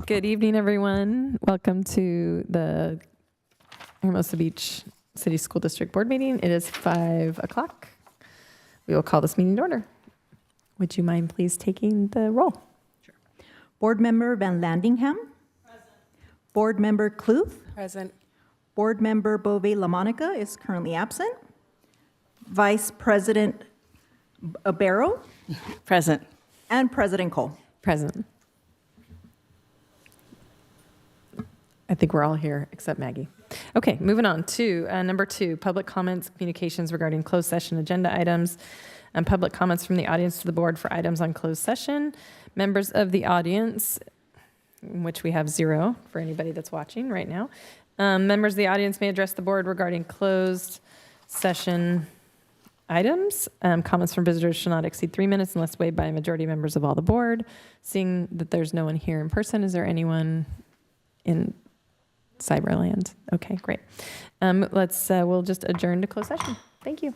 Good evening, everyone. Welcome to the Hermosa Beach City School District Board meeting. It is 5 o'clock. We will call this meeting to order. Would you mind please taking the roll? Sure. Board Member Van Landingham. Present. Board Member Kluth. Present. Board Member Bove LaMonica is currently absent. Vice President Barrow. Present. And President Cole. Present. I think we're all here except Maggie. Okay, moving on to number 2, public comments, communications regarding closed session agenda items, and public comments from the audience to the board for items on closed session. Members of the audience, which we have 0 for anybody that's watching right now. Members of the audience may address the board regarding closed session items. Comments from visitors shall not exceed 3 minutes unless waived by a majority of members of all the board. Seeing that there's no one here in person, is there anyone in Cyberland? Okay, great. We'll just adjourn to closed session. Thank you.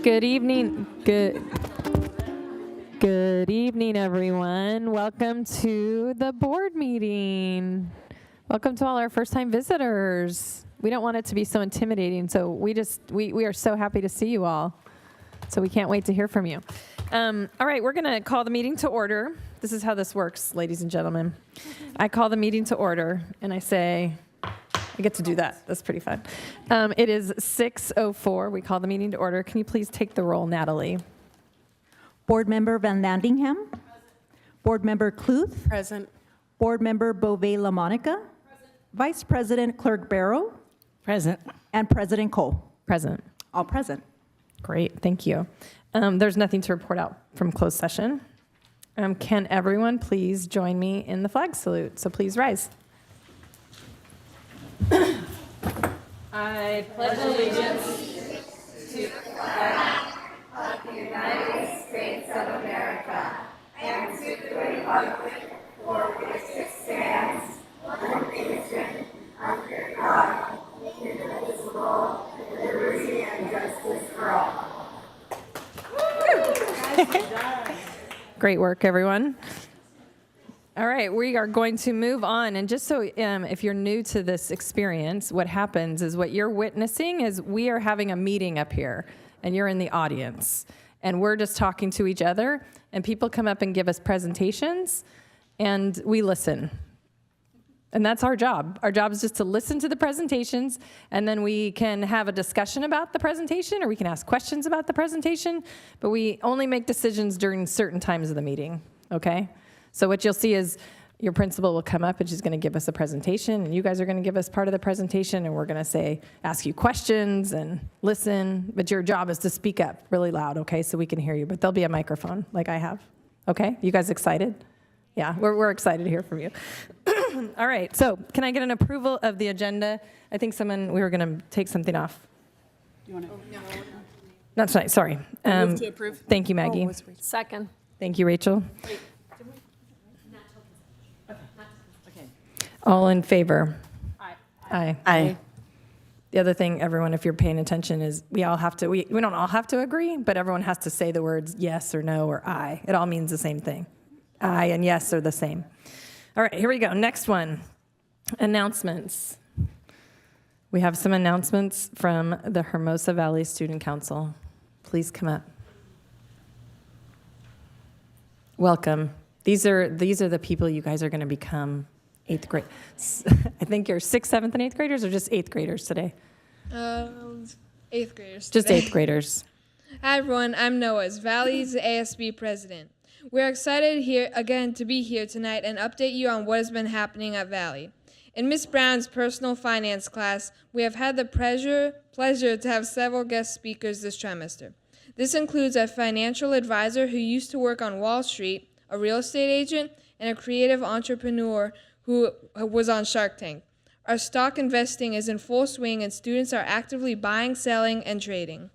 Good evening. Good evening, everyone. Welcome to the board meeting. Welcome to all our first-time visitors. We don't want it to be so intimidating, so we are so happy to see you all. So we can't wait to hear from you. All right, we're going to call the meeting to order. This is how this works, ladies and gentlemen. I call the meeting to order, and I say, I get to do that. That's pretty fun. It is 6:04. We call the meeting to order. Can you please take the roll, Natalie? Board Member Van Landingham. Present. Board Member Kluth. Present. Board Member Beauvais LaMonica. Present. Vice President Clerk Barrow. Present. And President Cole. Present. All present. Great, thank you. There's nothing to report out from closed session. Can everyone please join me in the flag salute? So please rise. I pledge allegiance to the flag of the United States of America and to the republic for which it stands, one nation, under God, indivisible, with liberty and justice for all. Great work, everyone. All right, we are going to move on. And just so if you're new to this experience, what happens is what you're witnessing is we are having a meeting up here, and you're in the audience. And we're just talking to each other, and people come up and give us presentations, and we listen. And that's our job. Our job is just to listen to the presentations, and then we can have a discussion about the presentation, or we can ask questions about the presentation, but we only make decisions during certain times of the meeting, okay? So what you'll see is your principal will come up and she's going to give us a presentation, and you guys are going to give us part of the presentation, and we're going to ask you questions and listen, but your job is to speak up really loud, okay, so we can hear you. But there'll be a microphone like I have, okay? You guys excited? Yeah, we're excited to hear from you. All right, so can I get an approval of the agenda? I think we were going to take something off. You want to? Not tonight, sorry. Move to approve. Thank you, Maggie. Second. Thank you, Rachel. Okay. All in favor? Aye. Aye. Aye. The other thing, everyone, if you're paying attention, is we don't all have to agree, but everyone has to say the words yes or no or aye. It all means the same thing. Aye and yes are the same. All right, here we go. Next one, announcements. We have some announcements from the Hermosa Valley Student Council. Please come up. Welcome. These are the people you guys are going to become 8th grade. I think you're 6th, 7th, and 8th graders, or just 8th graders today? 8th graders. Just today. 8th graders. Hi everyone, I'm Noah's, Valley's ASB president. We're excited to be here tonight and update you on what has been happening at Valley. In Miss Brown's personal finance class, we have had the pleasure to have several guest speakers this trimester. This includes a financial advisor who used to work on Wall Street, a real estate agent, and a creative entrepreneur who was on Shark Tank. Our stock investing is in full swing and students are actively buying, selling, and trading.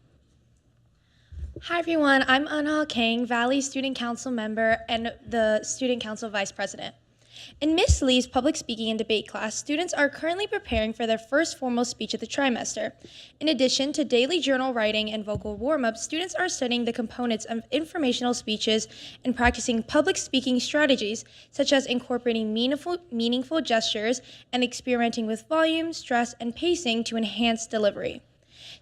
Hi everyone, I'm Anha Kang, Valley Student Council member and the Student Council Vice President. In Miss Lee's public speaking and debate class, students are currently preparing for their first formal speech of the trimester. In addition to daily journal writing and vocal warm-ups, students are studying the components of informational speeches and practicing public speaking strategies, such as incorporating meaningful gestures and experimenting with volume, stress, and pacing to enhance delivery.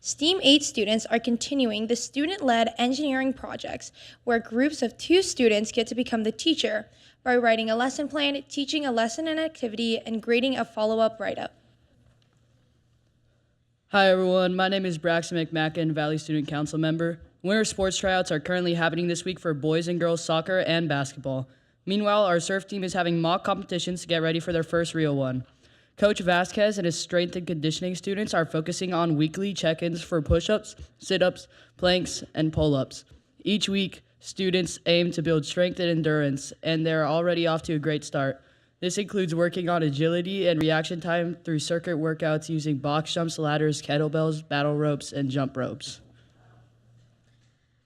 STEAM 8 students are continuing the student-led engineering projects where groups of 2 students get to become the teacher by writing a lesson plan, teaching a lesson and activity, and grading a follow-up write-up. Hi everyone, my name is Braxton McMacken, Valley Student Council member. Winter sports tryouts are currently happening this week for boys and girls soccer and basketball. Meanwhile, our surf team is having mock competitions to get ready for their first real one. Coach Vasquez and his strength and conditioning students are focusing on weekly check-ins for push-ups, sit-ups, planks, and pull-ups. Each week, students aim to build strength and endurance, and they're already off to a great start. This includes working on agility and reaction time through circuit workouts using box jumps, ladders, kettlebells, battle ropes, and jump ropes.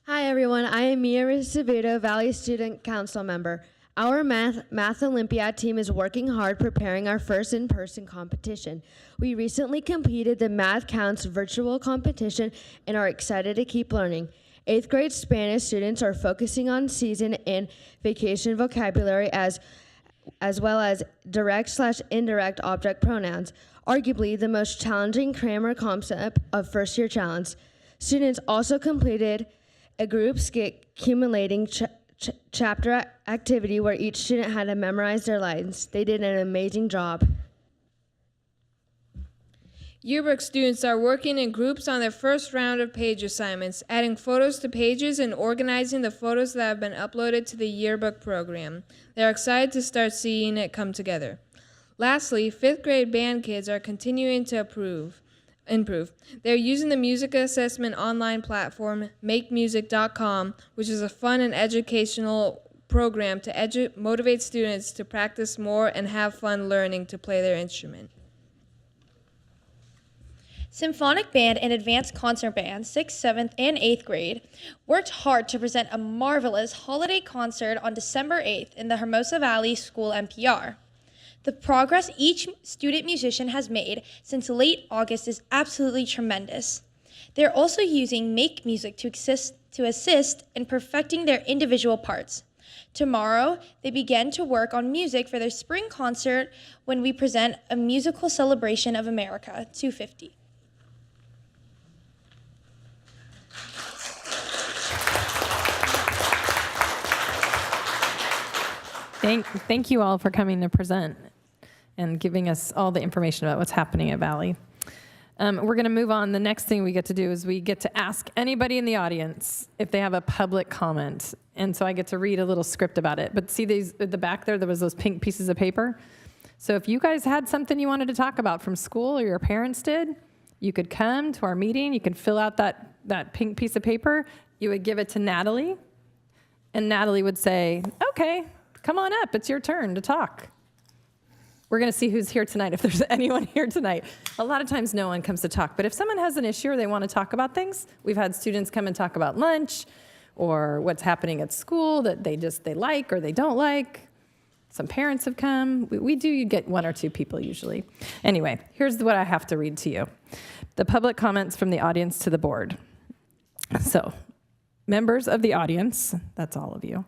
Hi everyone, I am Mia Acevedo, Valley Student Council member. Our Math Olympiad team is working hard preparing our first in-person competition. We recently completed the Math Counts virtual competition and are excited to keep learning. 8th grade Spanish students are focusing on season and vacation vocabulary as well as direct/indirect object pronouns, arguably the most challenging grammar concept of first-year challenge. Students also completed a group skit accumulating chapter activity where each student had to memorize their lines. They did an amazing job. Yearbook students are working in groups on their first round of page assignments, adding photos to pages and organizing the photos that have been uploaded to the yearbook program. They're excited to start seeing it come together. Lastly, 5th grade band kids are continuing to improve. They're using the music assessment online platform, makemusic.com, which is a fun and educational program to motivate students to practice more and have fun learning to play their instrument. Symphonic Band and Advanced Concert Band, 6th, 7th, and 8th grade, worked hard to present a marvelous holiday concert on December 8th in the Hermosa Valley School NPR. The progress each student musician has made since late August is absolutely tremendous. They're also using Make Music to assist in perfecting their individual parts. Tomorrow, they begin to work on music for their spring concert when we present a musical celebration of America 250. Thank you all for coming to present and giving us all the information about what's happening at Valley. We're going to move on. The next thing we get to do is we get to ask anybody in the audience if they have a public comment. And so I get to read a little script about it. But see these at the back there was those pink pieces of paper? So if you guys had something you wanted to talk about from school or your parents did, you could come to our meeting. You could fill out that pink piece of paper. You would give it to Natalie. And Natalie would say, okay, come on up. It's your turn to talk. We're going to see who's here tonight, if there's anyone here tonight. A lot of times no one comes to talk, but if someone has an issue or they want to talk about things, we've had students come and talk about lunch or what's happening at school that they like or they don't like. Some parents have come. We do get one or two people usually. Anyway, here's what I have to read to you. The public comments from the audience to the board. So, members of the audience, that's all of you,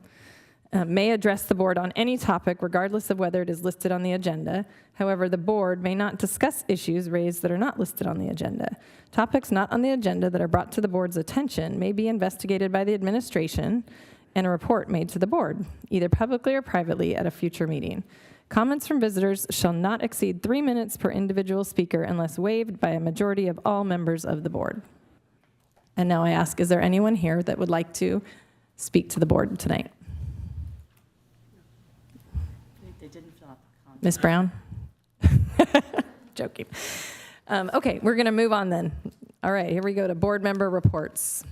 may address the board on any topic regardless of whether it is listed on the agenda. However, the board may not discuss issues raised that are not listed on the agenda. Topics not on the agenda that are brought to the board's attention may be investigated by the administration and a report made to the board, either publicly or privately at a future meeting. Comments from visitors shall not exceed 3 minutes per individual speaker unless waived by a majority of all members of the board. And now I ask, is there anyone here that would like to speak to the board tonight? Ms. Brown? Joking. Okay, we're going to move on then. All right, here we go to board member reports.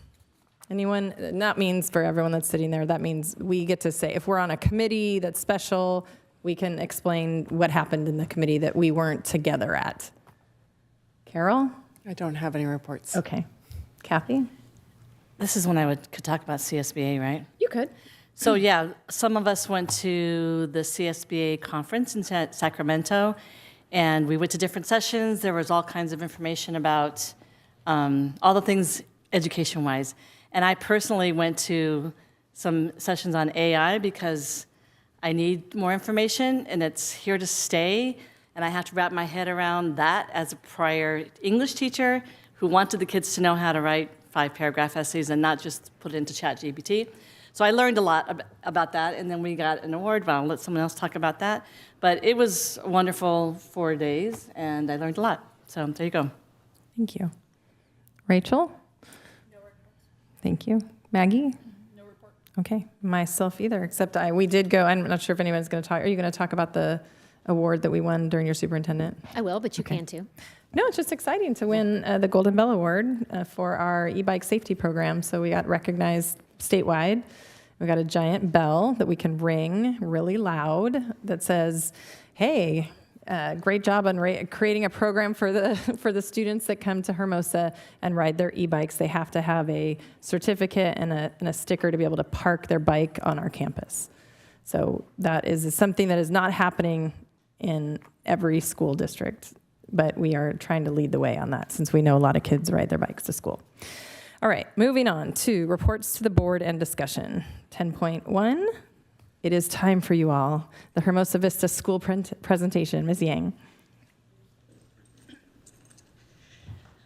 Anyone? That means for everyone that's sitting there, that means we get to say, if we're on a committee that's special, we can explain what happened in the committee that we weren't together at. Carol? I don't have any reports. Okay. Kathy? This is when I could talk about CSBA, right? You could. So yeah, some of us went to the CSBA conference in Sacramento, and we went to different sessions. There was all kinds of information about all the things education-wise. And I personally went to some sessions on AI because I need more information, and it's here to stay. And I have to wrap my head around that as a prior English teacher who wanted the kids to know how to write 5-paragraph essays and not just put it into ChatGPT. So I learned a lot about that, and then we got an award, but I'll let someone else talk about that. But it was a wonderful 4 days, and I learned a lot. So there you go. Thank you. Rachel? No report. Thank you. Maggie? No report. Okay, myself either, except we did go, I'm not sure if anyone's going to talk, are you going to talk about the award that we won during your superintendent? I will, but you can too. No, it's just exciting to win the Golden Bell Award for our e-bike safety program. So we got recognized statewide. We got a giant bell that we can ring really loud that says, hey, great job on creating a program for the students that come to Hermosa and ride their e-bikes. They have to have a certificate and a sticker to be able to park their bike on our campus. So that is something that is not happening in every school district, but we are trying to lead the way on that since we know a lot of kids ride their bikes to school. All right, moving on to reports to the board and discussion. 10.1, it is time for you all. The Hermosa Vista School presentation. Ms. Yang.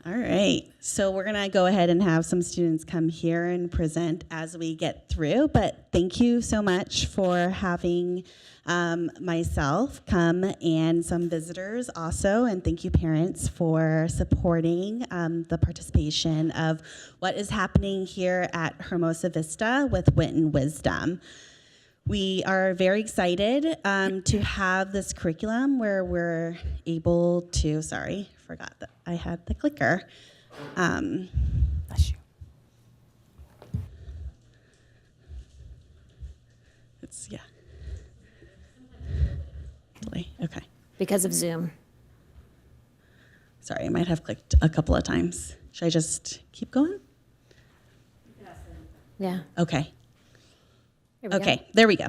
All right, so we're gonna go ahead and have some students come here and present as we get through, but thank you so much for having myself come and some visitors also, and thank you parents for supporting the participation of what is happening here at Hermosa Vista with Wit and Wisdom. We are very excited to have this curriculum where we're able to, sorry, forgot that I had the clicker. Bless you. It's, yeah. Delay, okay. Because of Zoom. Sorry, I might have clicked a couple of times. Should I just keep going? Yeah. Okay. Here we go. Okay, there we go.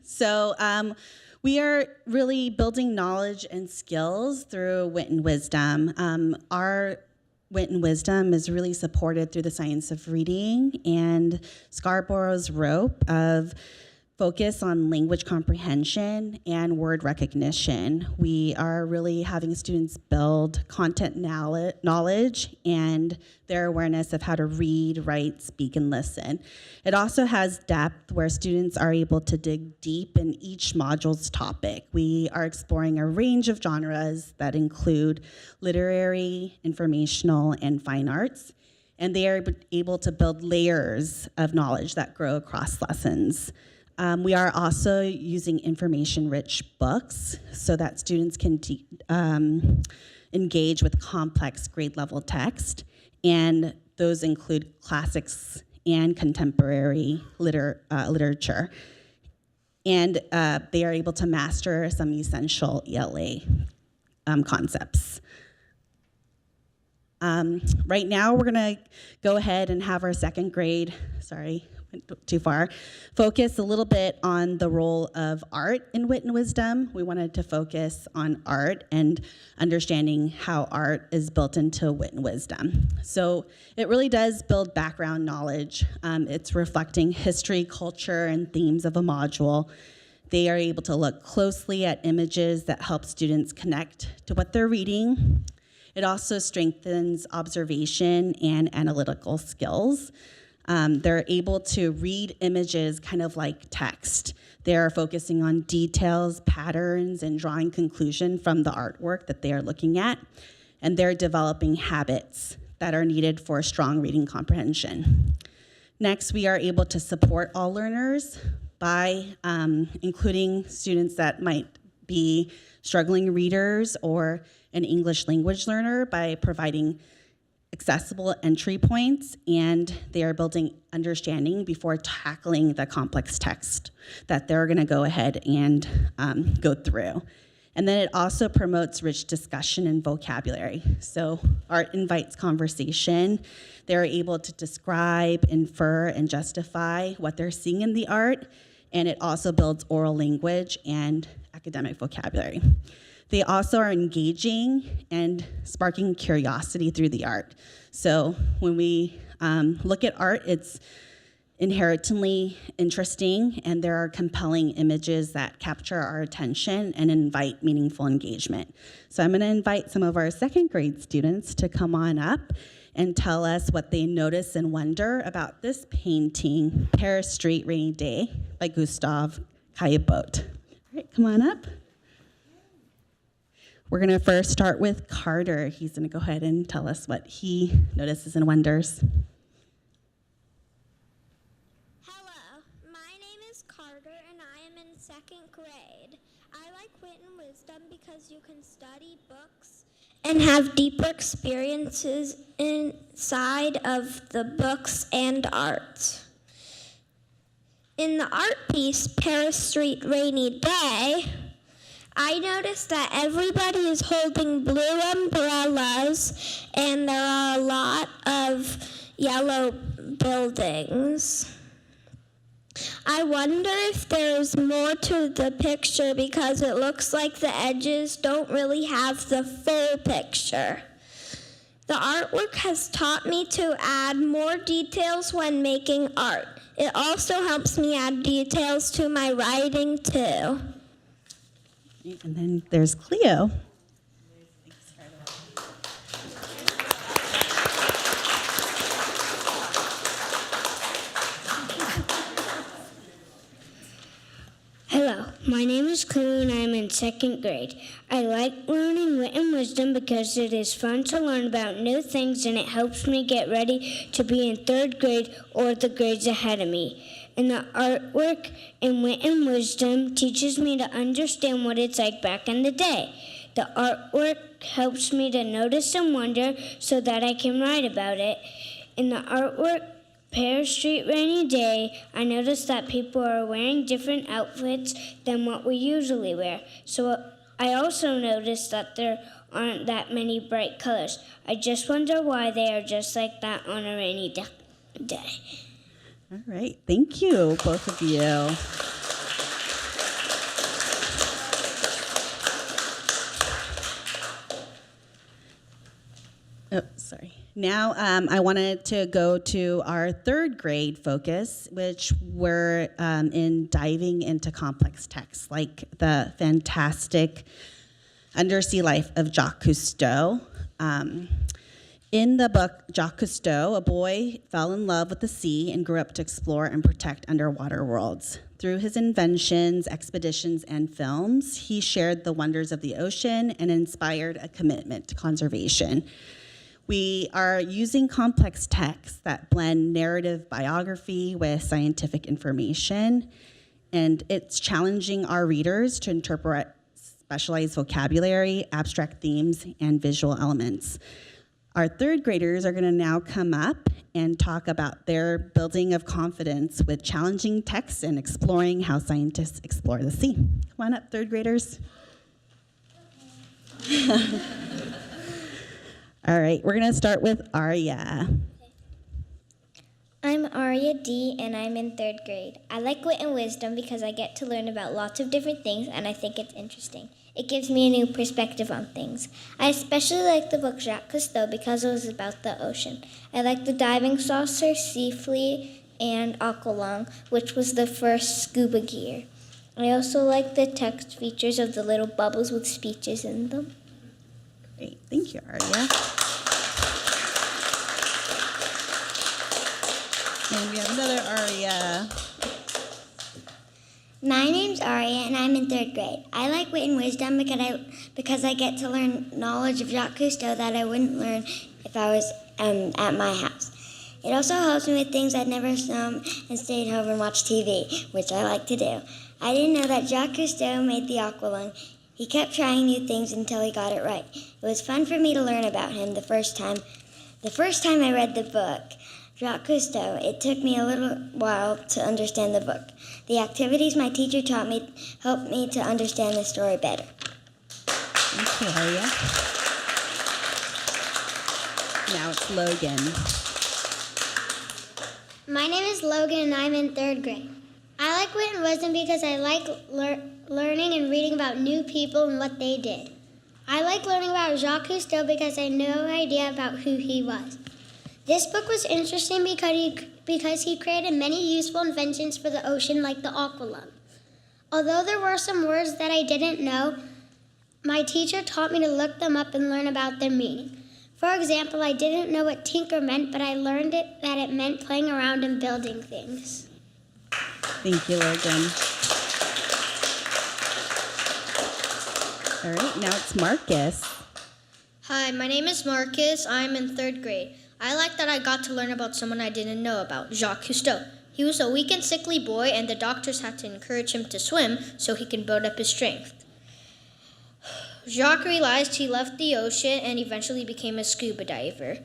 So we are really building knowledge and skills through Wit and Wisdom. Our Wit and Wisdom is really supported through the science of reading and Scarborough's rope of focus on language comprehension and word recognition. We are really having students build content knowledge and their awareness of how to read, write, speak, and listen. It also has depth where students are able to dig deep in each module's topic. We are exploring a range of genres that include literary, informational, and fine arts, and they are able to build layers of knowledge that grow across lessons. We are also using information-rich books so that students can engage with complex grade-level text, and those include classics and contemporary literature. And they are able to master some essential ELA concepts. Right now, we're gonna go ahead and have our second grade, sorry, went too far, focus a little bit on the role of art in Wit and Wisdom. We wanted to focus on art and understanding how art is built into Wit and Wisdom. So it really does build background knowledge. It's reflecting history, culture, and themes of a module. They are able to look closely at images that help students connect to what they're reading. It also strengthens observation and analytical skills. They're able to read images kind of like text. They're focusing on details, patterns, and drawing conclusion from the artwork that they are looking at. And they're developing habits that are needed for strong reading comprehension. Next, we are able to support all learners by including students that might be struggling readers or an English language learner by providing accessible entry points, and they are building understanding before tackling the complex text that they're gonna go ahead and go through. And then it also promotes rich discussion and vocabulary. So art invites conversation. They're able to describe, infer, and justify what they're seeing in the art, and it also builds oral language and academic vocabulary. They also are engaging and sparking curiosity through the art. So when we look at art, it's inherently interesting, and there are compelling images that capture our attention and invite meaningful engagement. So I'm gonna invite some of our second grade students to come on up and tell us what they notice and wonder about this painting, Paris Street Rainy Day by Gustave Caillebotte. All right, come on up. We're gonna first start with Carter. He's gonna go ahead and tell us what he notices and wonders. Hello, my name is Carter and I am in second grade. I like Wit and Wisdom because you can study books and have deeper experiences inside of the books and art. In the art piece, Paris Street Rainy Day, I noticed that everybody is holding blue umbrellas and there are a lot of yellow buildings. I wonder if there's more to the picture because it looks like the edges don't really have the full picture. The artwork has taught me to add more details when making art. It also helps me add details to my writing too. And then there's Cleo. Hello, my name is Cleo and I am in second grade. I like learning wit and wisdom because it is fun to learn about new things and it helps me get ready to be in third grade or the grades ahead of me. And the artwork in wit and wisdom teaches me to understand what it's like back in the day. The artwork helps me to notice and wonder so that I can write about it. In the artwork, Pear Street Rainy Day, I noticed that people are wearing different outfits than what we usually wear. So I also noticed that there aren't that many bright colors. I just wonder why they are just like that on a rainy day. All right, thank you, both of you. Oh, sorry. Now I wanted to go to our third grade focus, which we're in diving into complex texts, like the fantastic undersea life of Jacques Cousteau. In the book Jacques Cousteau, a boy fell in love with the sea and grew up to explore and protect underwater worlds. Through his inventions, expeditions, and films, he shared the wonders of the ocean and inspired a commitment to conservation. We are using complex texts that blend narrative biography with scientific information, and it's challenging our readers to interpret specialized vocabulary, abstract themes, and visual elements. Our third graders are going to now come up and talk about their building of confidence with challenging texts and exploring how scientists explore the sea. Come on up, third graders. All right, we're going to start with Arya. I'm Arya D, and I'm in third grade. I like wit and wisdom because I get to learn about lots of different things, and I think it's interesting. It gives me a new perspective on things. I especially like the book Jacques Cousteau because it was about the ocean. I like the diving saucer, sea flea, and aqualung, which was the first scuba gear. I also like the text features of the little bubbles with speeches in them. Great, thank you, Arya. And we have another Arya. My name's Arya, and I'm in third grade. I like wit and wisdom because I get to learn knowledge of Jacques Cousteau that I wouldn't learn if I was at my house. It also helps me with things I'd never known and stayed home and watched TV, which I like to do. I didn't know that Jacques Cousteau made the aqualung. He kept trying new things until he got it right. It was fun for me to learn about him the first time I read the book, Jacques Cousteau, it took me a little while to understand the book. The activities my teacher taught me helped me to understand the story better. Thank you, Arya. Now it's Logan. My name is Logan, and I'm in third grade. I like wit and wisdom because I like learning and reading about new people and what they did. I like learning about Jacques Cousteau because I had no idea about who he was. This book was interesting because he created many useful inventions for the ocean, like the aqualung. Although there were some words that I didn't know, my teacher taught me to look them up and learn about their meaning. For example, I didn't know what tinker meant, but I learned that it meant playing around and building things. Thank you, Logan. All right, now it's Marcus. Hi, my name is Marcus. I'm in third grade. I like that I got to learn about someone I didn't know about, Jacques Cousteau. He was a weak and sickly boy, and the doctors had to encourage him to swim so he can build up his strength. Jacques realized he loved the ocean and eventually became a scuba diver.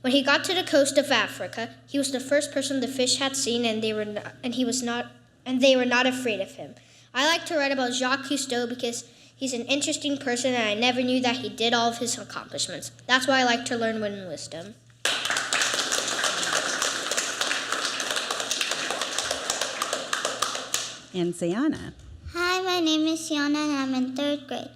When he got to the coast of Africa, he was the first person the fish had seen, and they were not afraid of him. I like to write about Jacques Cousteau because he's an interesting person, and I never knew that he did all of his accomplishments. That's why I like to learn wit and wisdom. And Sayana. Hi, my name is Sienna, and I'm in third grade.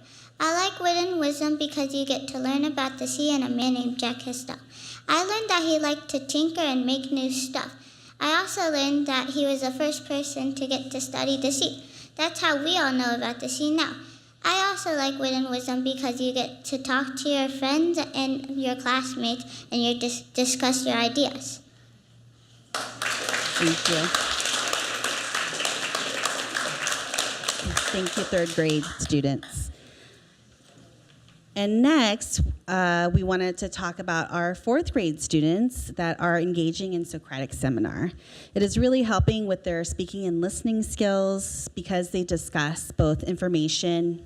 I like Wit and Wisdom because you get to learn about the sea and a man named Jack Histo. I learned that he liked to tinker and make new stuff. I also learned that he was the first person to get to study the sea. That's how we all know about the sea now. I also like Wit and Wisdom because you get to talk to your friends and your classmates and you discuss your ideas. Thank you. Thank you, third grade students. And next, we wanted to talk about our fourth grade students that are engaging in Socratic Seminar. It is really helping with their speaking and listening skills because they discuss both informational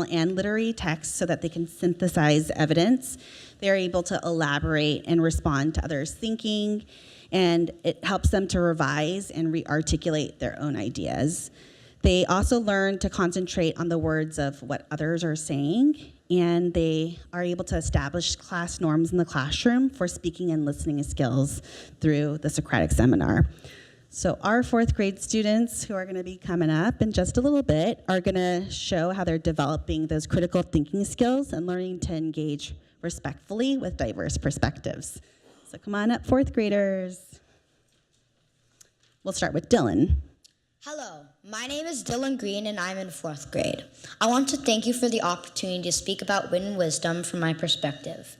and literary texts so that they can synthesize evidence. They're able to elaborate and respond to others' thinking, and it helps them to revise and re-articulate their own ideas. They also learn to concentrate on the words of what others are saying, and they are able to establish class norms in the classroom for speaking and listening skills through the Socratic Seminar. So our fourth grade students who are going to be coming up in just a little bit are going to show how they're developing those critical thinking skills and learning to engage respectfully with diverse perspectives. So come on up, fourth graders. We'll start with Dylan. Hello, my name is Dylan Green and I'm in fourth grade. I want to thank you for the opportunity to speak about Wit and Wisdom from my perspective.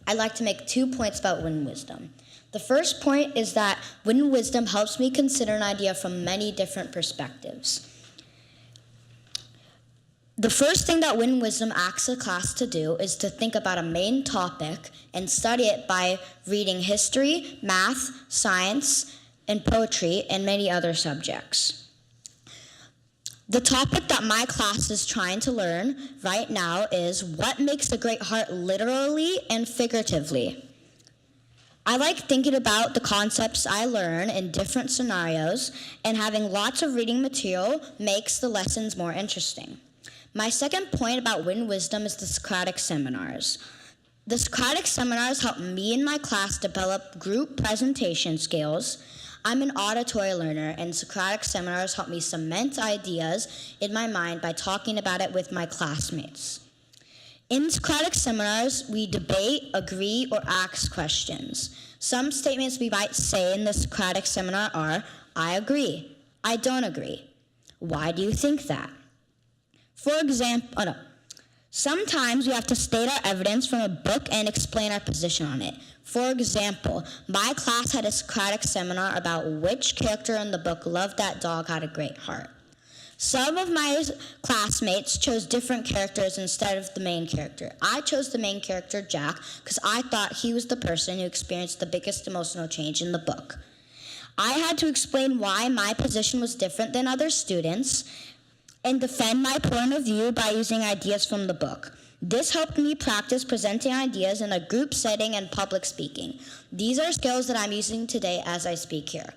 I'd like to make 2 points about Wit and Wisdom. The first point is that Wit and Wisdom helps me consider an idea from many different perspectives. The first thing that Wit and Wisdom asks a class to do is to think about a main topic and study it by reading history, math, science, and poetry, and many other subjects. The topic that my class is trying to learn right now is what makes a great heart literally and figuratively. I like thinking about the concepts I learn in different scenarios, and having lots of reading material makes the lessons more interesting. My second point about Wit and Wisdom is the Socratic Seminars. The Socratic Seminars help me and my class develop group presentation skills. I'm an auditory learner, and Socratic Seminars help me cement ideas in my mind by talking about it with my classmates. In Socratic Seminars, we debate, agree, or ask questions. Some statements we might say in the Socratic Seminar are, I agree, I don't agree. Why do you think that? For example, sometimes we have to state our evidence from a book and explain our position on it. For example, my class had a Socratic Seminar about which character in the book Love That Dog Had a Great Heart. Some of my classmates chose different characters instead of the main character. I chose the main character, Jack, because I thought he was the person who experienced the biggest emotional change in the book. I had to explain why my position was different than other students and defend my point of view by using ideas from the book. This helped me practice presenting ideas in a group setting and public speaking. These are skills that I'm using today as I speak here.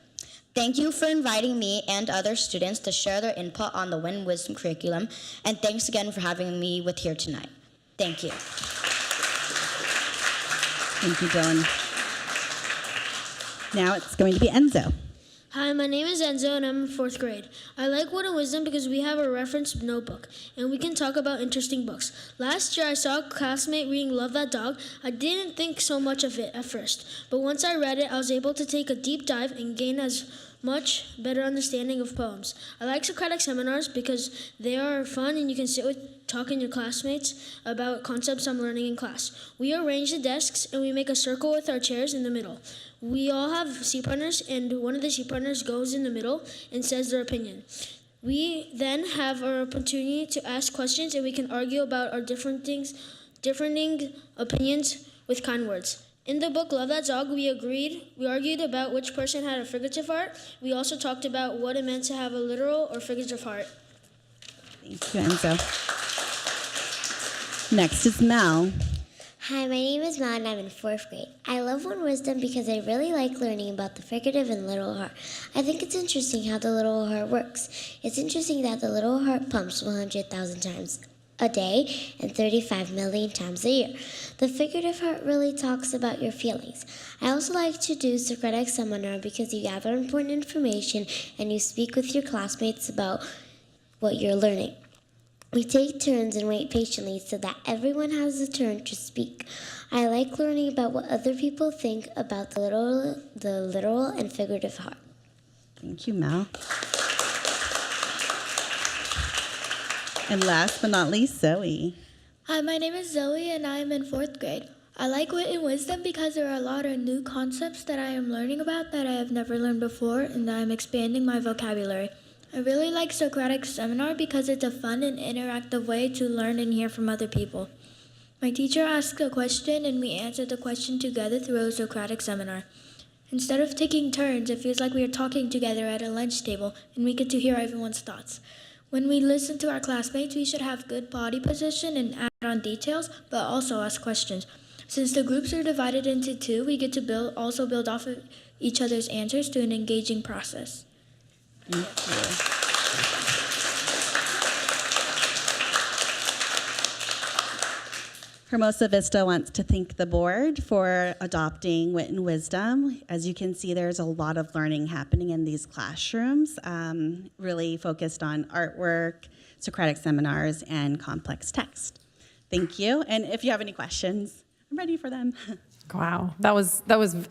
Thank you for inviting me and other students to share their input on the Wit and Wisdom curriculum, and thanks again for having me with here tonight. Thank you. Thank you, Dylan. Now it's going to be Enzo. Hi, my name is Enzo and I'm in fourth grade. I like Wit and Wisdom because we have a reference notebook and we can talk about interesting books. Last year I saw a classmate reading Love That Dog. I didn't think so much of it at first, but once I read it, I was able to take a deep dive and gain as much better understanding of poems. I like Socratic Seminars because they are fun and you can sit with talking to your classmates about concepts I'm learning in class. We arrange the desks and we make a circle with our chairs in the middle. We all have seat partners, and one of the seat partners goes in the middle and says their opinion. We then have our opportunity to ask questions, and we can argue about our differing opinions with kind words. In the book Love That Dog, we argued about which person had a figurative heart. We also talked about what it meant to have a literal or figurative heart. Thank you, Enzo. Next is Mel. Hi, my name is Mel and I'm in fourth grade. I love Wit and Wisdom because I really like learning about the figurative and literal heart. I think it's interesting how the literal heart works. It's interesting that the literal heart pumps 100,000 times a day and 35 million times a year. The figurative heart really talks about your feelings. I also like to do Socratic Seminar because you gather important information and you speak with your classmates about what you're learning. We take turns and wait patiently so that everyone has a turn to speak. I like learning about what other people think about the literal and figurative heart. Thank you, Mel. And last but not least, Zoe. Hi, my name is Zoe and I am in 4th grade. I like Wit and Wisdom because there are a lot of new concepts that I am learning about that I have never learned before and that I'm expanding my vocabulary. I really like Socratic Seminar because it's a fun and interactive way to learn and hear from other people. My teacher asks a question and we answer the question together through a Socratic Seminar. Instead of taking turns, it feels like we are talking together at a lunch table and we get to hear everyone's thoughts. When we listen to our classmates, we should have good body position and add on details, but also ask questions. Since the groups are divided into two, we get to build off of each other's answers to an engaging process. Thank you. Hermosa Vista wants to thank the board for adopting Wit and Wisdom. As you can see, there's a lot of learning happening in these classrooms, really focused on artwork, Socratic seminars, and complex text. Thank you. And if you have any questions, I'm ready for them. Wow, that was,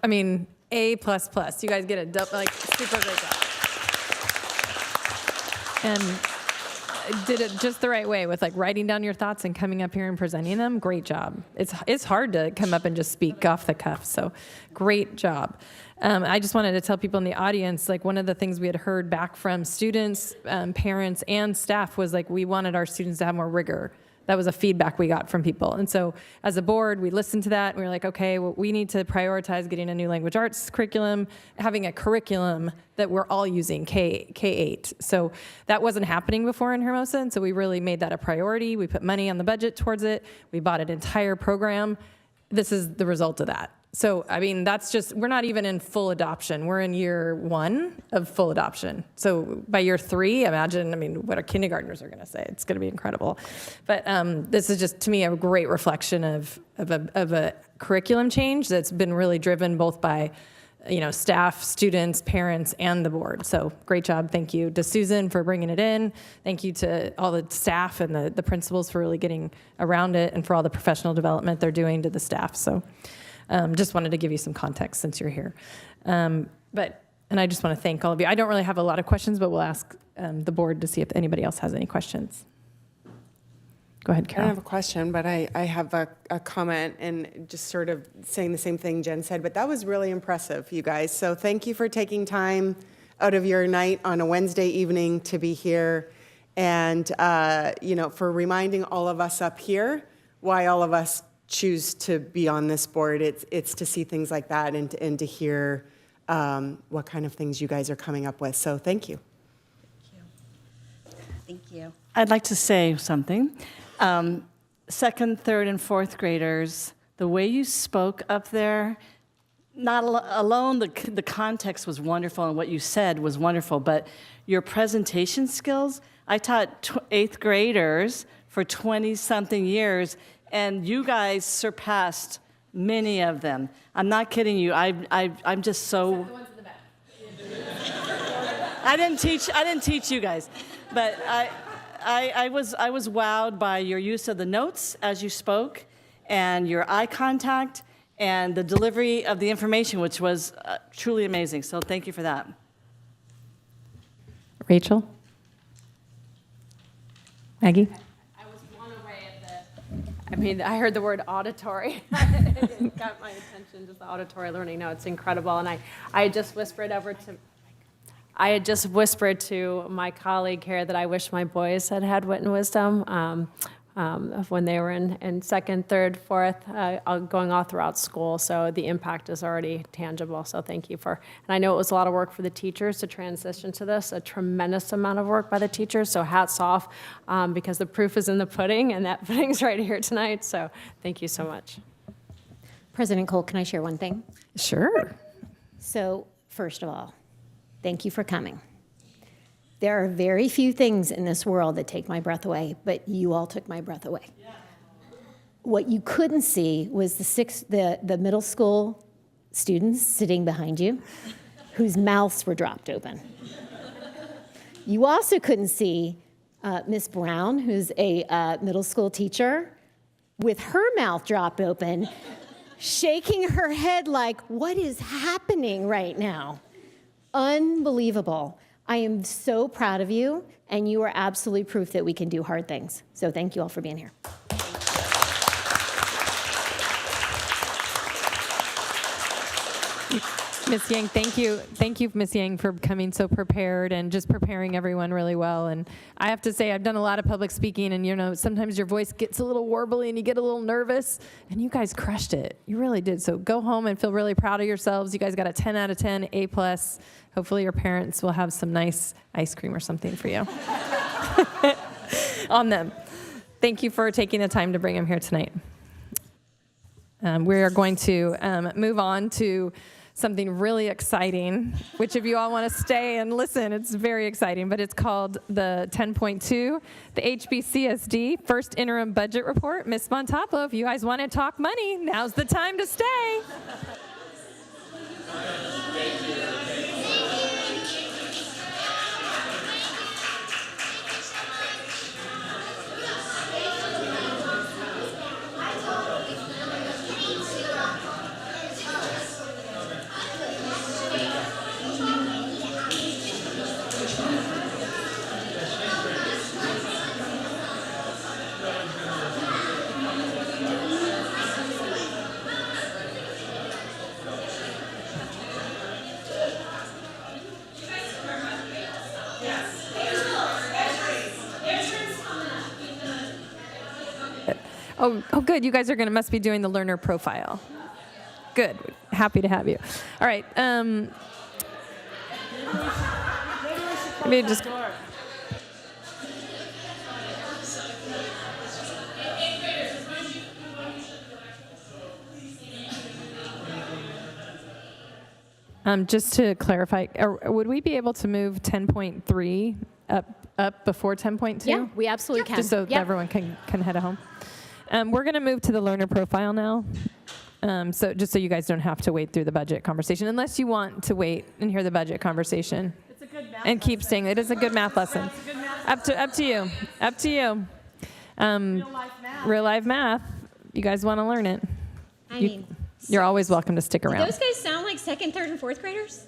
I mean, A++. You guys get a super great job. And did it just the right way with like writing down your thoughts and coming up here and presenting them. Great job. It's hard to come up and just speak off the cuff. So great job. I just wanted to tell people in the audience, like one of the things we had heard back from students, parents, and staff was like we wanted our students to have more rigor. That was a feedback we got from people. And so as a board, we listened to that and we were like, okay, well, we need to prioritize getting a new language arts curriculum, having a curriculum that we're all using, K-8. So that wasn't happening before in Hermosa, and so we really made that a priority. We put money on the budget towards it. We bought an entire program. This is the result of that. So, I mean, we're not even in full adoption. We're in year 1 of full adoption. So by year 3, imagine, what our kindergartners are gonna say. It's gonna be incredible. But this is just, to me, a great reflection of a curriculum change that's been really driven both by, staff, students, parents, and the board. So great job. Thank you to Susan for bringing it in. Thank you to all the staff and the principals for really getting around it and for all the professional development they're doing to the staff. So. Just wanted to give you some context since you're here. And I just want to thank all of you. I don't really have a lot of questions, but we'll ask the board to see if anybody else has any questions. Go ahead, Carol. I don't have a question, but I have a comment and just sort of saying the same thing Jen said, but that was really impressive, you guys. So thank you for taking time out of your night on a Wednesday evening to be here and, for reminding all of us up here why all of us choose to be on this board. It's to see things like that and to hear what kind of things you guys are coming up with. So thank you. Thank you. I'd like to say something. 2nd, 3rd, and 4th graders, the way you spoke up there, not alone the context was wonderful and what you said was wonderful, but your presentation skills, I taught 8th graders for 20-something years, and you guys surpassed many of them. I'm not kidding you. I'm just so. The ones in the back. I didn't teach you guys, but I was wowed by your use of the notes as you spoke, and your eye contact, and the delivery of the information, which was truly amazing. So thank you for that. Rachel? Maggie? I heard the word auditory. It got my attention, just the auditory learning. No, it's incredible. And I had just whispered to my colleague here that I wish my boys had Wit and Wisdom of when they were in 2nd, 3rd, 4th, going all throughout school. So the impact is already tangible. So thank you and I know it was a lot of work for the teachers to transition to this, a tremendous amount of work by the teachers. So hats off because the proof is in the pudding and that pudding's right here tonight. So thank you so much. President Cole, can I share one thing? Sure. So first of all, thank you for coming. There are very few things in this world that take my breath away, but you all took my breath away. Yeah. What you couldn't see was the middle school students sitting behind you whose mouths were dropped open. You also couldn't see Miss Brown, who's a middle school teacher, with her mouth dropped open, shaking her head like, what is happening right now? Unbelievable. I am so proud of you, and you are absolutely proof that we can do hard things. So thank you all for being here. Ms. Yang, thank you. Thank you, Ms. Yang, for coming so prepared and just preparing everyone really well. And I have to say, I've done a lot of public speaking, and sometimes your voice gets a little warbly and you get a little nervous, and you guys crushed it. You really did. So go home and feel really proud of yourselves. You guys got a 10 out of 10, A+. Hopefully your parents will have some nice ice cream or something for you on them. Thank you for taking the time to bring them here tonight. We are going to move on to something really exciting. Which of you all want to stay and listen? It's very exciting, but it's called the 10.2, the HBCSD First Interim Budget Report. Ms. Montapo, if you guys want to talk money, now's the time to stay. Oh, good. You guys must be doing the learner profile. Good. Happy to have you. All right. Maybe just. Just to clarify, would we be able to move 10.3 up before 10.2? Yeah, we absolutely can. Just so everyone can head home. We're going to move to the learner profile now. So just so you guys don't have to wait through the budget conversation, unless you want to wait and hear the budget conversation. It's a good math and keep saying it is a good math lesson. Up to you. Up to you. Real life math. You guys want to learn it? You're always welcome to stick around. Do those guys sound like second, third, and fourth graders?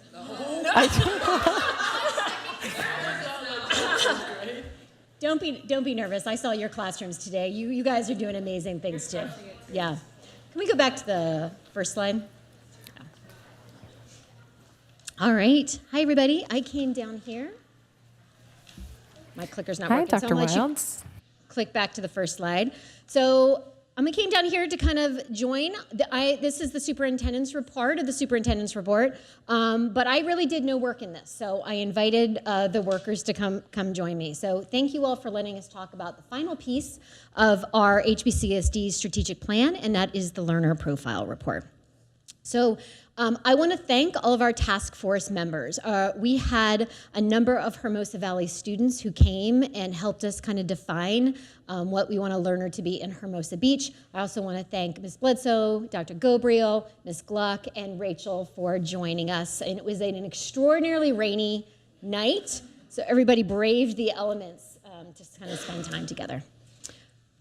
Don't be nervous. I saw your classrooms today. You guys are doing amazing things too. Yeah. Can we go back to the first slide? Yeah. All right. Hi everybody. I came down here. My clicker's not working. Hi, Dr. So Wilds. Click back to the first slide. So I came down here to kind of join. This is the superintendent's report of the superintendent's report, but I really did no work in this, so I invited the workers to come join me. So thank you all for letting us talk about the final piece of our HBCSD strategic plan, and that is the learner profile report. So I want to thank all of our task force members. We had a number of Hermosa Valley students who came and helped us kind of define what we want a learner to be in Hermosa Beach. I also want to thank Ms. Bledsoe, Dr. Gobriel, Ms. Gluck, and Rachel for joining us. And it was an extraordinarily rainy night, so everybody braved the elements to kind of spend time together.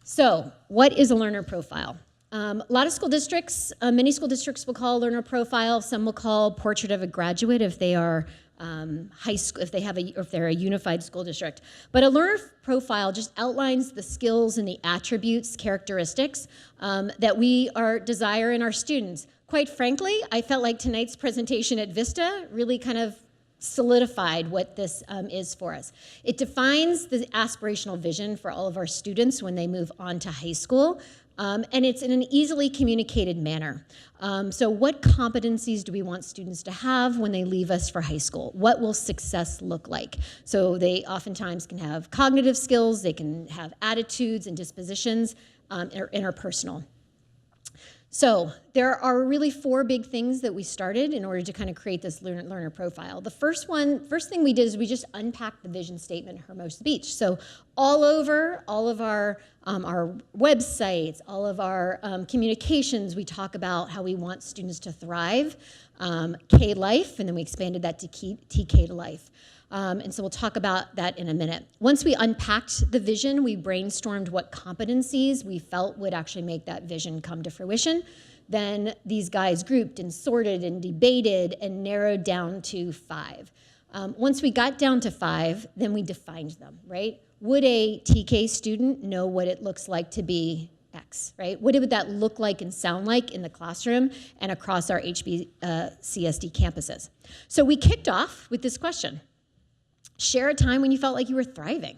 So what is a learner profile? A lot of school districts, many school districts will call learner profile. Some will call portrait of a graduate if they are high school, if they're a unified school district. But a learner profile just outlines the skills and the attributes, characteristics that we desire in our students. Quite frankly, I felt like tonight's presentation at Vista really kind of solidified what this is for us. It defines the aspirational vision for all of our students when they move on to high school. And it's in an easily communicated manner. So what competencies do we want students to have when they leave us for high school? What will success look like? So they oftentimes can have cognitive skills, they can have attitudes and dispositions, interpersonal. So there are really 4 big things that we started in order to kind of create this learner profile. The first thing we did is we just unpacked the vision statement at Hermosa Beach. So all over all of our websites, all of our communications, we talk about how we want students to thrive, K Life, and then we expanded that to TK to Life. And so we'll talk about that in a minute. Once we unpacked the vision, we brainstormed what competencies we felt would actually make that vision come to fruition. Then these guys grouped and sorted and debated and narrowed down to 5. Once we got down to 5, then we defined them, right? Would a TK student know what it looks like to be X, right? What would that look like and sound like in the classroom and across our HBCSD campuses? So we kicked off with this question. Share a time when you felt like you were thriving.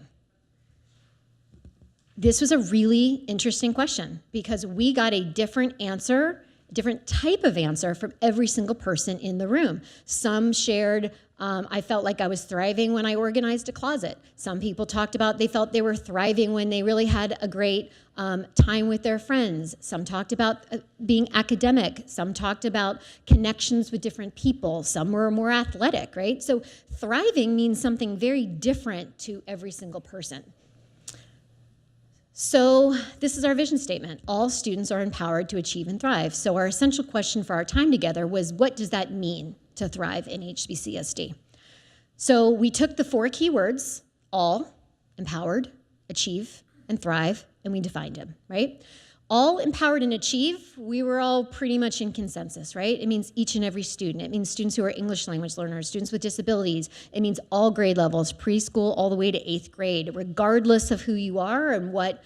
This was a really interesting question because we got a different answer, a different type of answer from every single person in the room. Some shared, I felt like I was thriving when I organized a closet. Some people talked about they felt they were thriving when they really had a great time with their friends. Some talked about being academic. Some talked about connections with different people. Some were more athletic, right? So thriving means something very different to every single person. So this is our vision statement. All students are empowered to achieve and thrive. So our essential question for our time together was, what does that mean to thrive in HBCSD? So we took the 4 key words, all, empowered, achieve, and thrive, and we defined them, right? All, empowered, and achieve, we were all pretty much in consensus, right? It means each and every student. It means students who are English language learners, students with disabilities. It means all grade levels, preschool all the way to 8th grade, regardless of who you are and what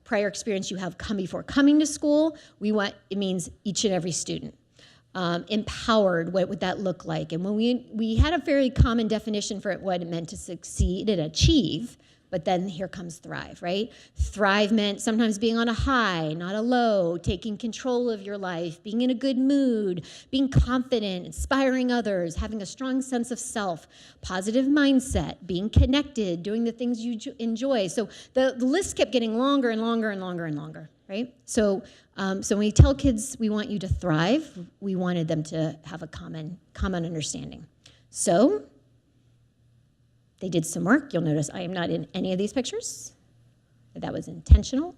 prior experience you have come before coming to school. It means each and every student. Empowered, what would that look like? And when we had a very common definition for what it meant to succeed and achieve, but then here comes thrive, right? Thrive meant sometimes being on a high, not a low, taking control of your life, being in a good mood, being confident, inspiring others, having a strong sense of self, positive mindset, being connected, doing the things you enjoy. So the list kept getting longer and longer and longer and longer, right? So when we tell kids we want you to thrive, we wanted them to have a common understanding. So they did some work. You'll notice I am not in any of these pictures. That was intentional.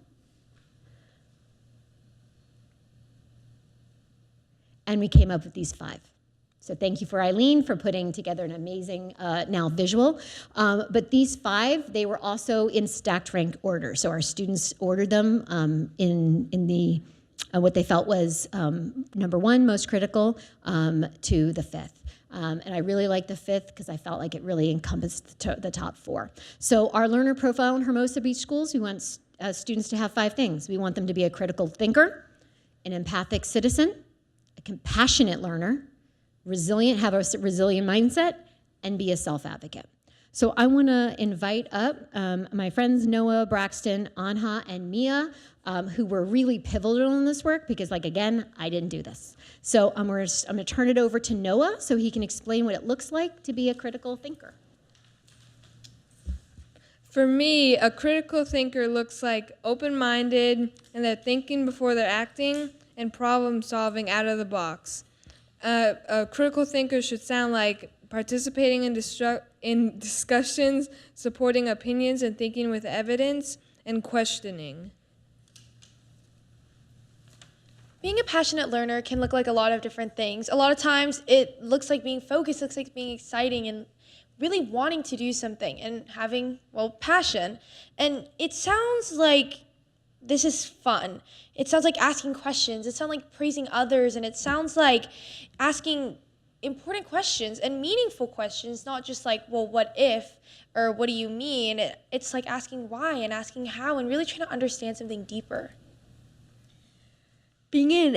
And we came up with these 5. So thank you for Eileen for putting together an amazing now visual. But these 5, they were also in stacked rank order. So our students ordered them in the what they felt was number 1, most critical, to the 5th. And I really like the 5th because I felt like it really encompassed the top 4. So our learner profile in Hermosa Beach Schools, we want students to have 5 things. We want them to be a critical thinker, an empathic citizen, a compassionate learner, have a resilient mindset, and be a self-advocate. So I want to invite up my friends Noah, Braxton, Anha, and Mia, who were really pivotal in this work because, again, I didn't do this. So I'm going to turn it over to Noah so he can explain what it looks like to be a critical thinker. For me, a critical thinker looks like open-minded, and they're thinking before they're acting, and problem-solving out of the box. A critical thinker should sound like participating in discussions, supporting opinions, and thinking with evidence, and questioning. Being a passionate learner can look like a lot of different things. A lot of times it looks like being focused, looks like being exciting and really wanting to do something and having, passion. And it sounds like this is fun. It sounds like asking questions. It sounds like praising others. And it sounds like asking important questions and meaningful questions, not just like, well, what if, or what do you mean? It's like asking why and asking how and really trying to understand something deeper. Being an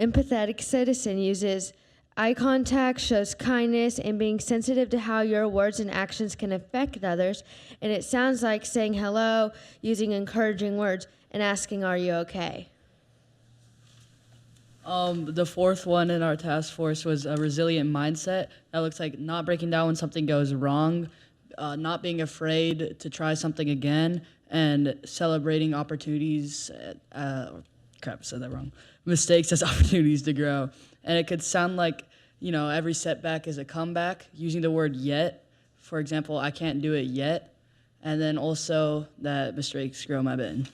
empathetic citizen uses eye contact, shows kindness, and being sensitive to how your words and actions can affect others. And it sounds like saying hello, using encouraging words, and asking, are you okay? The 4th one in our task force was a resilient mindset. That looks like not breaking down when something goes wrong, not being afraid to try something again, and celebrating opportunities, crap, I said that wrong. Mistakes as opportunities to grow. And it could sound like, every setback is a comeback, using the word yet. For example, I can't do it yet. And then also that mistakes grow my bin.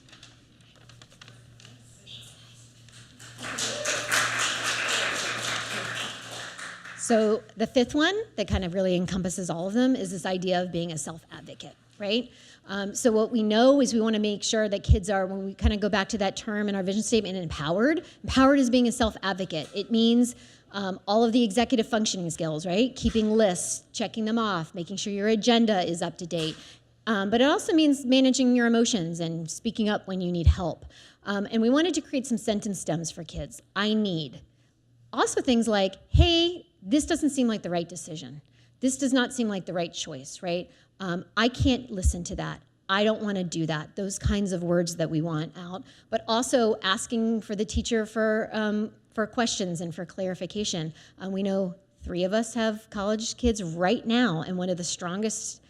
So the fifth one that kind of really encompasses all of them is this idea of being a self-advocate, right? So what we know is we want to make sure that kids are, when we kind of go back to that term in our vision statement, empowered. Empowered is being a self-advocate. It means all of the executive functioning skills, right? Keeping lists, checking them off, making sure your agenda is up to date. But it also means managing your emotions and speaking up when you need help. And we wanted to create some sentence stems for kids. I need. Also things like, hey, this doesn't seem like the right decision. This does not seem like the right choice, right? I can't listen to that. I don't want to do that. Those kinds of words that we want out. But also asking for the teacher for questions and for clarification. We know 3 of us have college kids right now, and one of the strongest,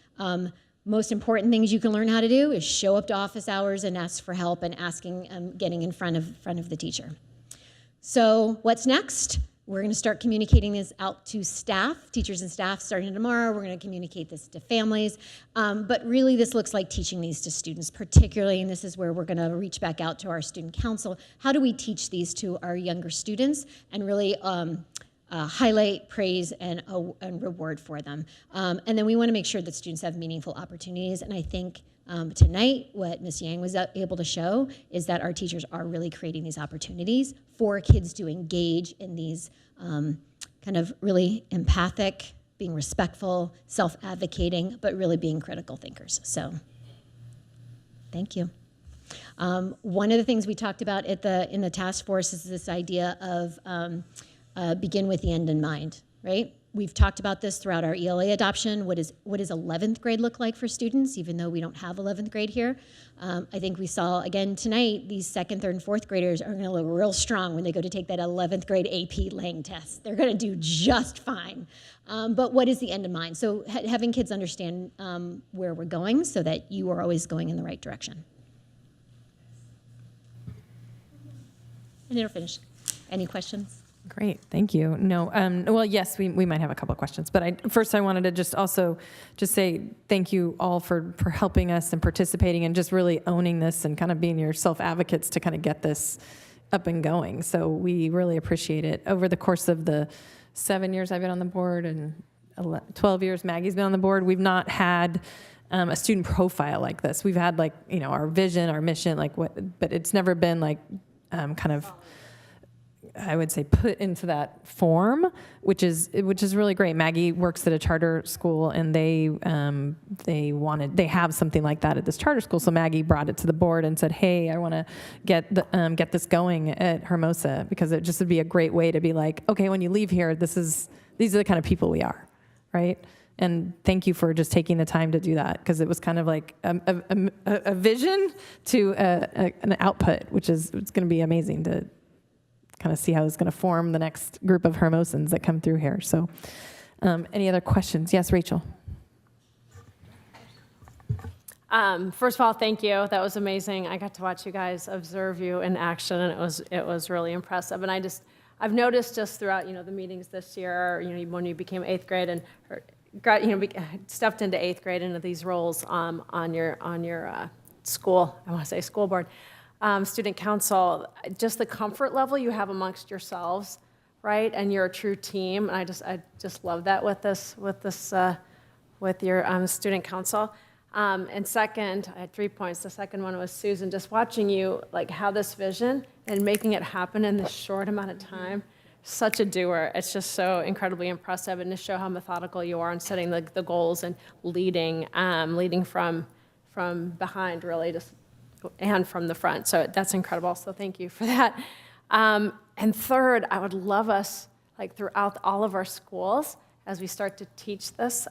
most important things you can learn how to do is show up to office hours and ask for help and getting in front of the teacher. So what's next? We're going to start communicating this out to staff, teachers and staff starting tomorrow. We're going to communicate this to families. But really, this looks like teaching these to students, particularly, and this is where we're going to reach back out to our student council. How do we teach these to our younger students and really highlight, praise, and reward for them? And then we want to make sure that students have meaningful opportunities. And I think tonight, what Ms. Yang was able to show is that our teachers are really creating these opportunities for kids to engage in these kind of really empathic, being respectful, self-advocating, but really being critical thinkers. So, thank you. One of the things we talked about in the task force is this idea of begin with the end in mind, right? We've talked about this throughout our ELA adoption. What does 11th grade look like for students, even though we don't have 11th grade here? I think we saw, again, tonight, these 2nd, 3rd, and 4th graders are going to look real strong when they go to take that 11th grade AP Lang test. They're going to do just fine. But what is the end in mind? So having kids understand where we're going so that you are always going in the right direction. And they're finished. Any questions? Great, thank you. No, well, yes, we might have a couple of questions, but first I wanted to just say thank you all for helping us and participating and just really owning this and kind of being your self-advocates to kind of get this up and going. So we really appreciate it. Over the course of the 7 years I've been on the board and 12 years Maggie's been on the board, we've not had a student profile like this. We've had our vision, our mission, but it's never been kind of, I would say, put into that form, which is really great. Maggie works at a charter school, and they have something like that at this charter school. So Maggie brought it to the board and said, "Hey, I want to get this going at Hermosa because it just would be a great way to be like, okay, when you leave here, these are the kind of people we are, right?" And thank you for just taking the time to do that because it was kind of like a vision to an output, which is it's going to be amazing to kind of see how it's going to form the next group of Hermosans that come through here. So any other questions? Yes, Rachel. First of all, thank you. That was amazing. I got to watch you guys observe you in action, and it was really impressive. And I've noticed just throughout the meetings this year, when you became 8th grade and stepped into 8th grade into these roles on your school, I want to say school board. Student council, just the comfort level you have amongst yourselves, right? And you're a true team. And I just love that with your student council. And second, I had 3 points. The second one was Susan, just watching you have this vision and making it happen in this short amount of time. Such a doer. It's just so incredibly impressive, and to show how methodical you are in setting the goals and leading from behind, really, and from the front. So that's incredible. So thank you for that. And third, I would love us, throughout all of our schools, as we start to teach this,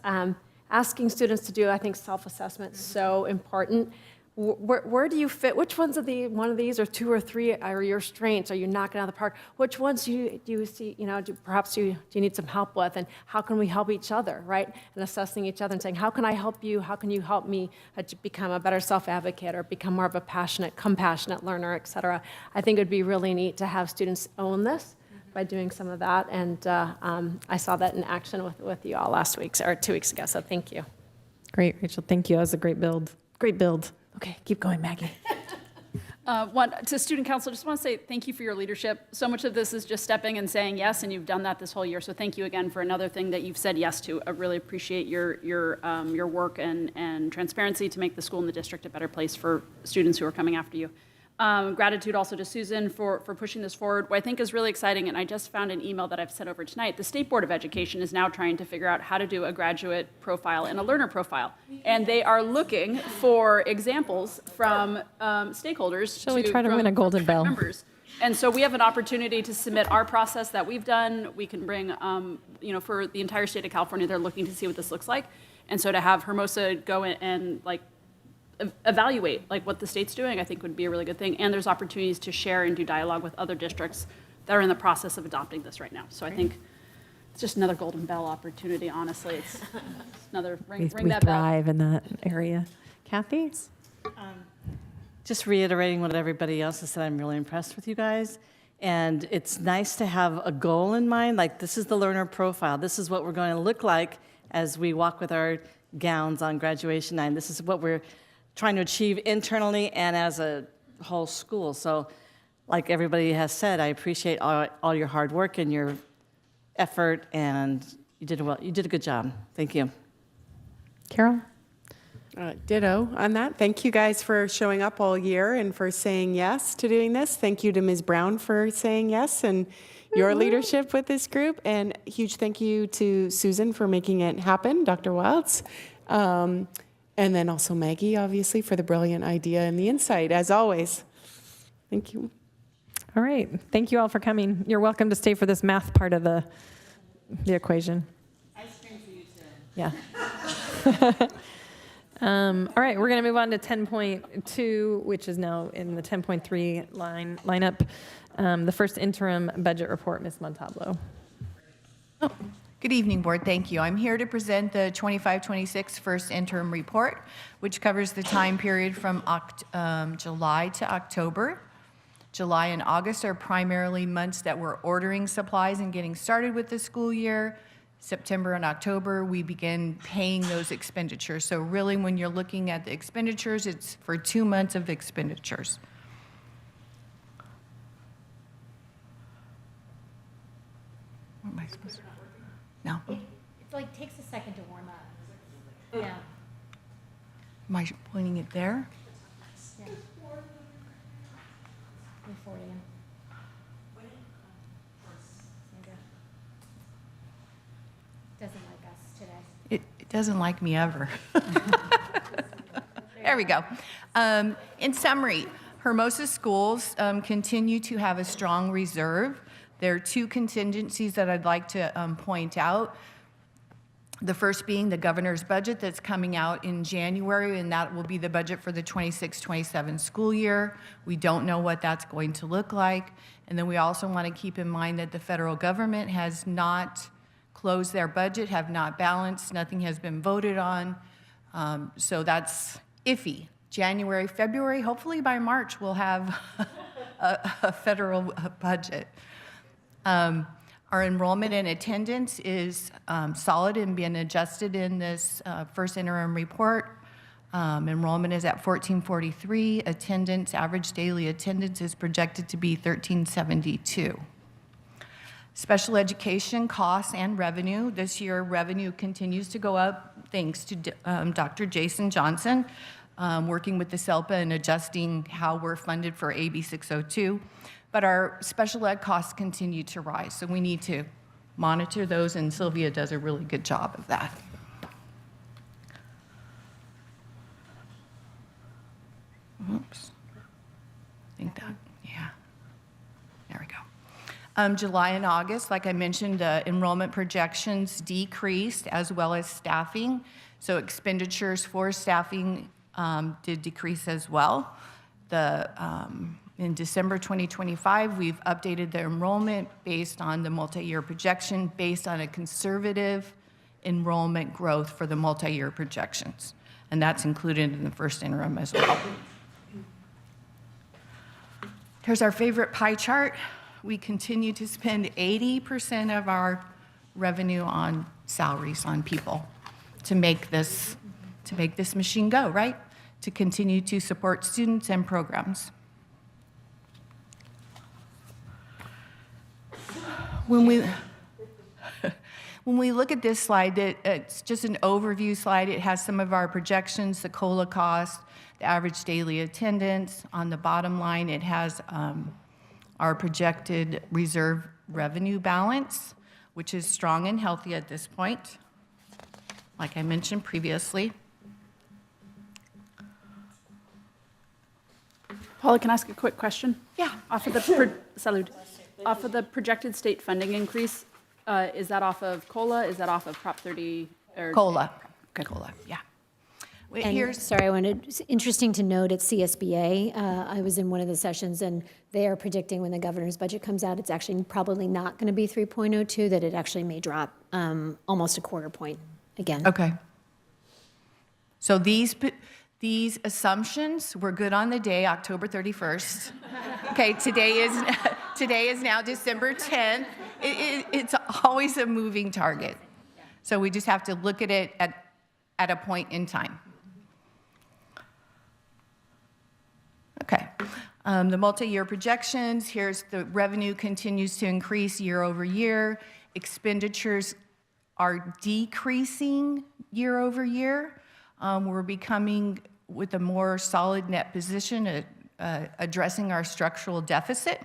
asking students to do, I think, self-assessment is so important. where do you fit? Which ones of one of these or two or three are your strengths? Are you knocking out of the park? Which ones do you see, do you need some help with? And how can we help each other, right? And assessing each other and saying, how can I help you? How can you help me to become a better self-advocate or become more of a passionate, compassionate learner, et cetera? I think it would be really neat to have students own this by doing some of that. And I saw that in action with you all last week, or 2 weeks ago, so thank you. Great, Rachel. Thank you. That was a great build. Great build. Okay, keep going, Maggie. To student council, just want to say thank you for your leadership. So much of this is just stepping and saying yes, and you've done that this whole year. So thank you again for another thing that you've said yes to. I really appreciate your work and transparency to make the school and the district a better place for students who are coming after you. Gratitude also to Susan for pushing this forward. What I think is really exciting, and I just found an email that I've sent over tonight, the State Board of Education is now trying to figure out how to do a graduate profile and a learner profile. And they are looking for examples from stakeholders. Shall we try to win a golden bell? Members. And so we have an opportunity to submit our process that we've done. We can bring, for the entire state of California, they're looking to see what this looks like. And so to have Hermosa go in and evaluate what the state's doing, I think would be a really good thing. And there's opportunities to share and do dialogue with other districts that are in the process of adopting this right now. So I think it's just another golden bell opportunity, honestly. It's another ring We that bell. thrive in that area. Kathy? Just reiterating what everybody else has said, I'm really impressed with you guys. And it's nice to have a goal in mind, like this is the learner profile. This is what we're going to look like as we walk with our gowns on graduation night. This is what we're trying to achieve internally and as a whole school. So like everybody has said, I appreciate all your hard work and your effort, and you did well. You did a good job. Thank you. Carol? Ditto on that. Thank you guys for showing up all year and for saying yes to doing this. Thank you to Ms. Brown for saying yes and your leadership with this group. And a huge thank you to Susan for making it happen, Dr. Wilds. And then also Maggie, obviously, for the brilliant idea and the insight, as always. Thank you. All right. Thank you all for coming. You're welcome to stay for this math part of the equation. Ice cream for you too. Yeah. All right, we're going to move on to 10.2, which is now in the 10.3 lineup. The first interim budget report, Ms. Montalvo. Good evening, Board. Thank you. I'm here to present the 25-26 first interim report, which covers the time period from July to October. July and August are primarily months that we're ordering supplies and getting started with the school year. September and October, we begin paying those expenditures. So really, when you're looking at the expenditures, it's for 2 months of expenditures. What am I supposed to do? No. It takes a second to warm up. Yeah. Am I pointing it there? Yeah. Move forward again. Doesn't like us today. It doesn't like me ever. There we go. In summary, Hermosa schools continue to have a strong reserve. There are 2 contingencies that I'd like to point out. The first being the governor's budget that's coming out in January, and that will be the budget for the 26-27 school year. We don't know what that's going to look like. And then we also want to keep in mind that the federal government has not closed their budget, have not balanced, nothing has been voted on. So that's iffy. January, February, hopefully by March we'll have a federal budget. Our enrollment and attendance is solid and being adjusted in this first interim report. Enrollment is at 1443. Attendance, average daily attendance is projected to be 1372. Special education costs and revenue. This year, revenue continues to go up thanks to Dr. Jason Johnson, working with the SELPA and adjusting how we're funded for AB 602. But our special ed costs continue to rise, so we need to monitor those, and Sylvia does a really good job of that. Oops. I think that, yeah. There we go. July and August, like I mentioned, enrollment projections decreased as well as staffing. So expenditures for staffing did decrease as well. In December 2025, we've updated the enrollment based on the multi-year projection, based on a conservative enrollment growth for the multi-year projections. And that's included in the first interim as well. Here's our favorite pie chart. We continue to spend 80% of our revenue on salaries, on people, to make this machine go, right? To continue to support students and programs. When we look at this slide, it's just an overview slide. It has some of our projections, the COLA cost, the average daily attendance. On the bottom line, it has our projected reserve revenue balance, which is strong and healthy at this point, like I mentioned previously. Paula, can I ask a quick question? Yeah. Off of the projected state funding increase, is that off of COLA? Is that off of Prop 30? COLA. Okay. COLA, yeah. And sorry, it's interesting to note at CSBA, I was in one of the sessions, and they are predicting when the governor's budget comes out, it's actually probably not going to be 3.02, that it actually may drop almost a quarter point again. Okay. So these assumptions were good on the day, October 31st. Okay, today is now December 10th. It's always a moving target. So we just have to look at it at a point in time. Okay, the multi-year projections, here's the revenue continues to increase year over year. Expenditures are decreasing year over year. We're becoming with a more solid net position, addressing our structural deficit,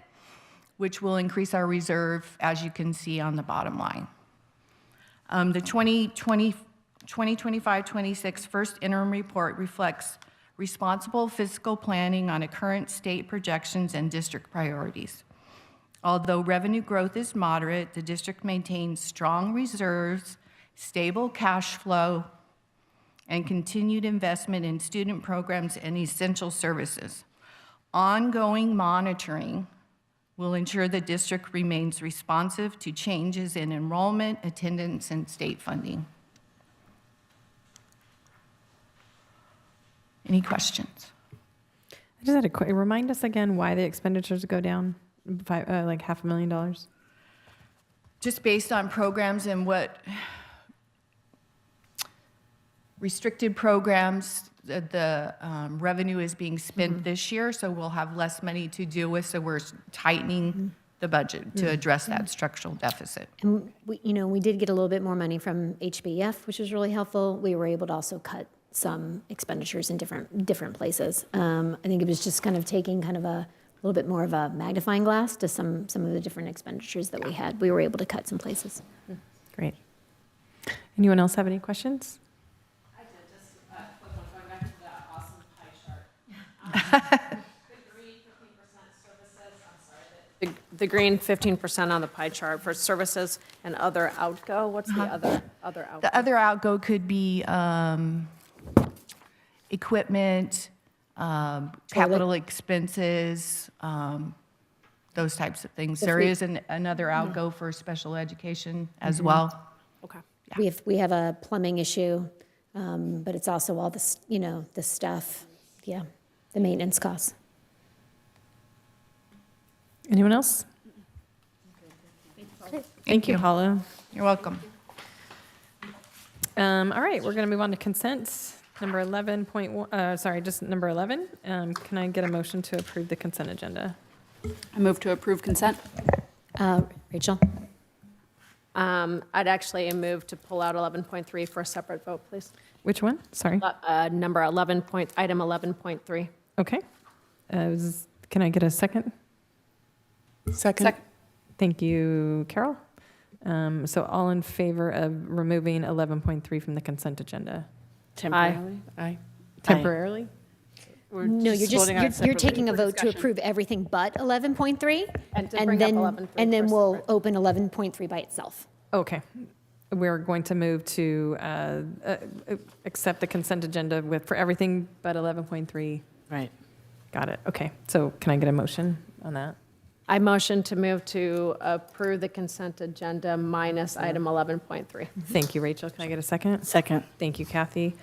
which will increase our reserve, as you can see on the bottom line. The 2025-26 first interim report reflects responsible fiscal planning on a current state projections and district priorities. Although revenue growth is moderate, the district maintains strong reserves, stable cash flow, and continued investment in student programs and essential services. Ongoing monitoring will ensure the district remains responsive to changes in enrollment, attendance, and state funding. Any questions? I just had a quick, remind us again why the expenditures go down like $500,000? Just based on programs and what restricted programs, the revenue is being spent this year, so we'll have less money to deal with, so we're tightening the budget to address that structural deficit. And we did get a little bit more money from HBF, which was really helpful. We were able to also cut some expenditures in different places. I think it was just kind of taking kind of a little bit more of a magnifying glass to some of the different expenditures that we had. We were able to cut some places. Great. Anyone else have any questions? I did, just going back to that awesome pie chart. The green 15% on the pie chart for services and other outgo. What's the other outgo? The other outgo could be equipment, capital expenses, those types of things. There is another outgo for special education as well. Okay. We have a plumbing issue, but it's also all this, the stuff, the maintenance costs. Anyone else? Thank you, Paula. You're welcome. All right, we're going to move on to consent. Number 11.1, just number 11. Can I get a motion to approve the consent agenda? I move to approve consent. Rachel? I'd actually move to pull out 11.3 for a separate vote, please. Which one? Sorry. Number 11 point, item 11.3. Okay. Can I get a second? Second. Thank you, Carol. So all in favor of removing 11.3 from the consent agenda? Temporarily? Aye. Temporarily? No, you're taking a vote to approve everything but 11.3, And to bring up 11.3 and then for we'll separate. open 11.3 by itself. Okay. we're going to move to accept the consent agenda for everything but 11.3. Right. Got it. Okay. So can I get a motion on that? I motion to move to approve the consent agenda minus item 11.3. Thank you, Rachel. Can I get a second? Second. Thank you, Kathy.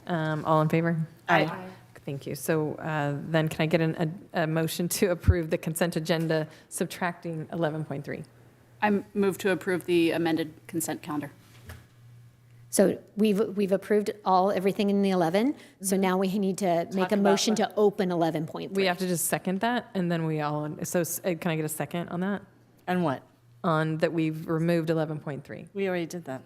All in favor? Aye. Thank you. So then can I get a motion to approve the consent agenda subtracting 11.3? I move to approve the amended consent calendar. So we've approved everything in the 11. So now we need to make a motion to open 11.3. We have to just second that, and then so can I get a second on that? On what? On that we've removed 11.3. We already did that.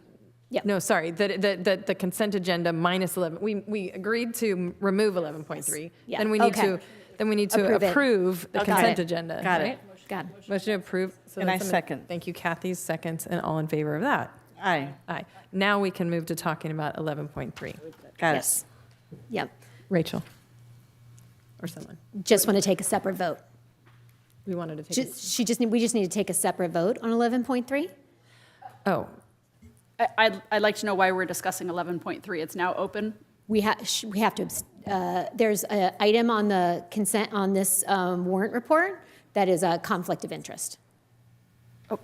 Yeah. No, sorry, the consent agenda minus 11, we agreed to remove 11.3. Yeah. Then we need to approve the consent agenda. Got it. right? Got it. Motion to approve. So And then I second. Thank you, Kathy, seconds, and all in favor of that? Aye. Aye. Now we can move to talking about 11.3. Got Yes. Yep. Rachel? Or someone? Just want to take a separate vote. We wanted to take We just need to take a separate vote on 11.3? Oh, I'd like to know why we're discussing 11.3. It's now open. We have to, there's an item on the consent, on this warrant report that is a conflict of interest. Oh,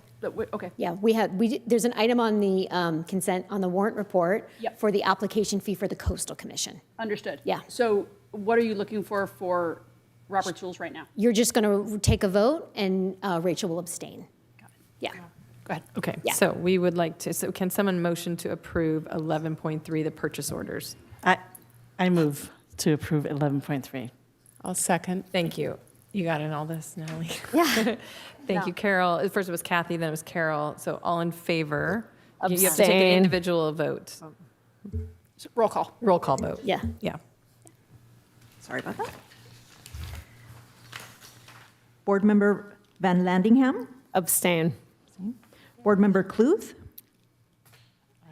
okay. Yeah, there's an item on the consent, on the warrant report Yep. for the application fee for the Coastal Commission. Understood. Yeah. So what are you looking for Robert's rules right now? You're just going to take a vote, and Rachel will abstain. Yeah. Go ahead. okay. Yeah. So we would like to, so can someone motion to approve 11.3, the purchase orders? I move to approve 11.3. I'll second. Thank you. You got in all this, Natalie? Yeah. Thank you, Carol. First it was Kathy, then it was Carol. So all in favor? You have to take an Abstain. individual vote. Roll call. Roll call vote. Yeah. Yeah. Sorry about that. Board Member Van Landingham, Abstain. Board Member Cluth,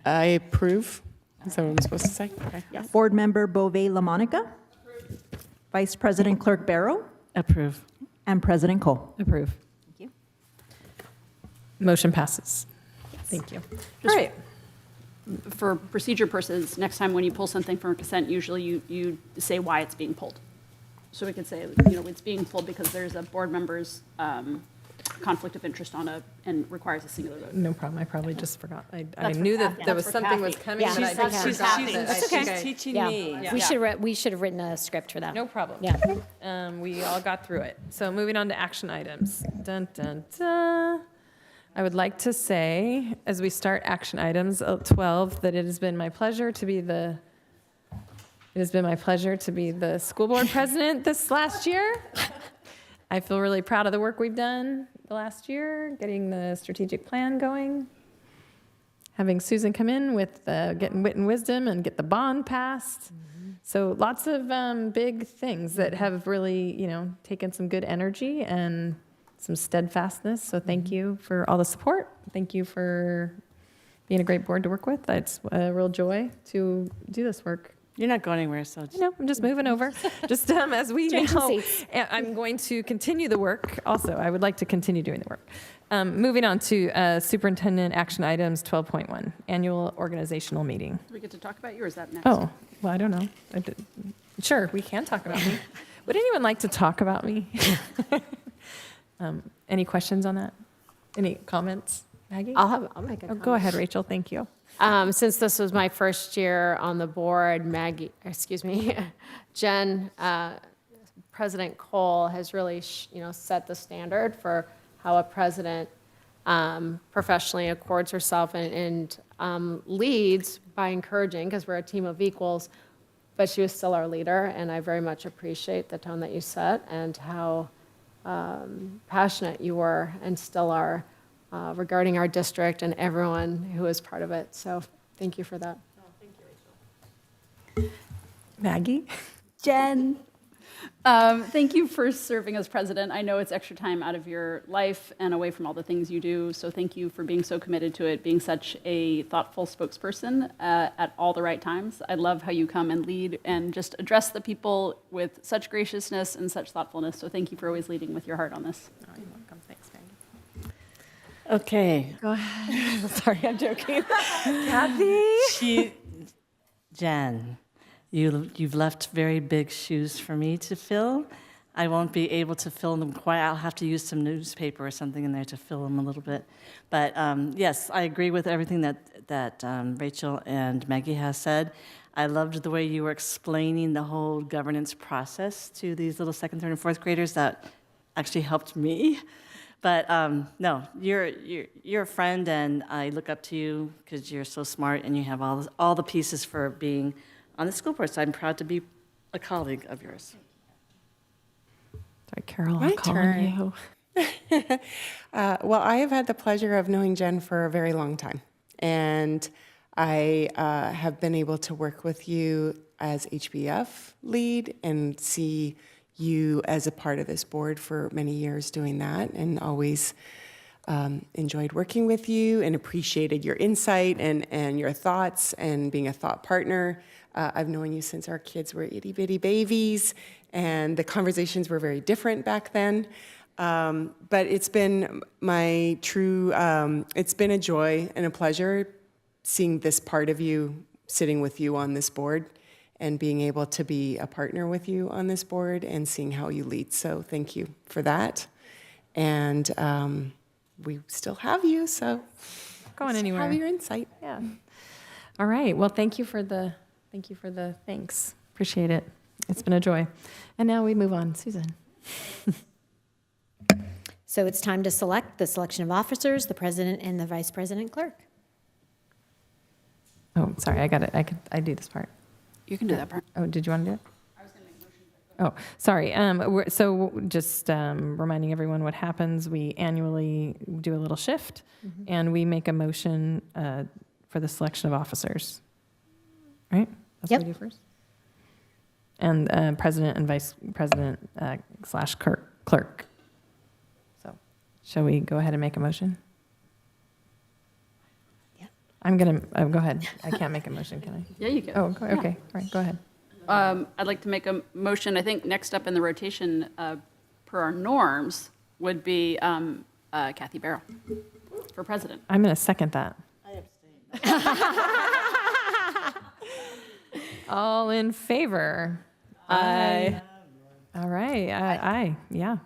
I approve. Is that what I'm supposed to say? Okay. Board Member Beauvais LaMonica, Vice President Clerk Barrow, Approve. and President Cole. Approve. Thank you. Motion passes. Thank you. All right. For procedure purposes, next time when you pull something from consent, usually you say why it's being pulled. So we could say, it's being pulled because there's a board member's conflict of interest and requires a singular vote. No problem. I probably just forgot. I That's knew for that Kathy. there That's was for something was Kathy. coming, Yeah. but I just She's forgot. happy. that. That's I okay. think Teaching Yeah. me. We should have written a script for that. No problem. Yeah. We all got through it. So moving on to action items. Dun, dun, dun. I would like to say, as we start action items 12, that it has been my pleasure to be the school board president this last year. I feel really proud of the work we've done the last year, getting the strategic plan going, having Susan come in with getting wit and wisdom and get the bond passed. So lots of big things that have really, taken some good energy and some steadfastness. So thank you for all the support. Thank you for being a great board to work with. It's a real joy to do this work. You're not going anywhere, so No, I'm just moving over. Just as we Changing know, seats. I'm going to continue the work. Also, I would like to continue doing the work. Moving on to superintendent action items 12.1, annual organizational meeting. Do we get to talk about you, or is that next? Oh, well, I don't know. Sure, we can talk about me. Would anyone like to talk about me? Any questions on that? Any comments, Maggie? I'll make a comment. Go ahead, Rachel. Thank you. Since this was my first year on the board, Jen, President Cole has really, set the standard for how a president professionally accords herself and leads by encouraging, because we're a team of equals, but she was still our leader, and I very much appreciate the tone that you set and how passionate you were and still are regarding our district and everyone who is part of it. So thank you for that. Maggie? Jen. Thank you for serving as president. I know it's extra time out of your life and away from all the things you do, so thank you for being so committed to it, being such a thoughtful spokesperson at all the right times. I love how you come and lead and just address the people with such graciousness and such thoughtfulness, so thank you for always leading with your heart on this. Oh, you're welcome. Thanks, Maggie. Okay. Go ahead. Sorry, I'm joking. Kathy? Jen, you've left very big shoes for me to fill. I won't be able to fill them quite. I'll have to use some newspaper or something in there to fill them a little bit. But yes, I agree with everything that Rachel and Maggie has said. I loved the way you were explaining the whole governance process to these little second, third, and fourth graders. That actually helped me. But no, you're a friend, and I look up to you because you're so smart and you have all the pieces for being on the school board. So I'm proud to be a colleague of yours. Sorry, Carol, My I'm calling you. Well, I have had the pleasure of knowing Jen for a very long time, and I have been able to work with you as HBF lead and see you as a part of this board for many years doing that, and always enjoyed working with you and appreciated your insight and your thoughts and being a thought partner. I've known you since our kids were itty bitty babies, and the conversations were very different back then. But it's been it's been a joy and a pleasure seeing this part of you sitting with you on this board and being able to be a partner with you on this board and seeing how you lead. So thank you for that. And we still have you, so Going anywhere. have your insight. Yeah. All right. Well, thank you for the thanks. Appreciate it. It's been a joy. And now we move on. Susan. So it's time to select the selection of officers, the president and the vice president clerk. Oh, sorry. I got it. I do this part. You can do that part. Oh, did you want to do it? I was going to make a motion. Oh, sorry. So just reminding everyone what happens. We annually do a little shift, and we make a motion for the selection of officers. Right? That's what we do first. And president and vice president / clerk. So, shall we go ahead and make a motion? I'm going to, go ahead. I can't make a motion, can I? Yeah, you can. Oh, okay. All right, go ahead. I'd like to make a motion. I think next up in the rotation, per our norms, would be Kathy Barrow for president. I'm going to second that. I abstain. All in favor? Aye. All right, aye. Yeah.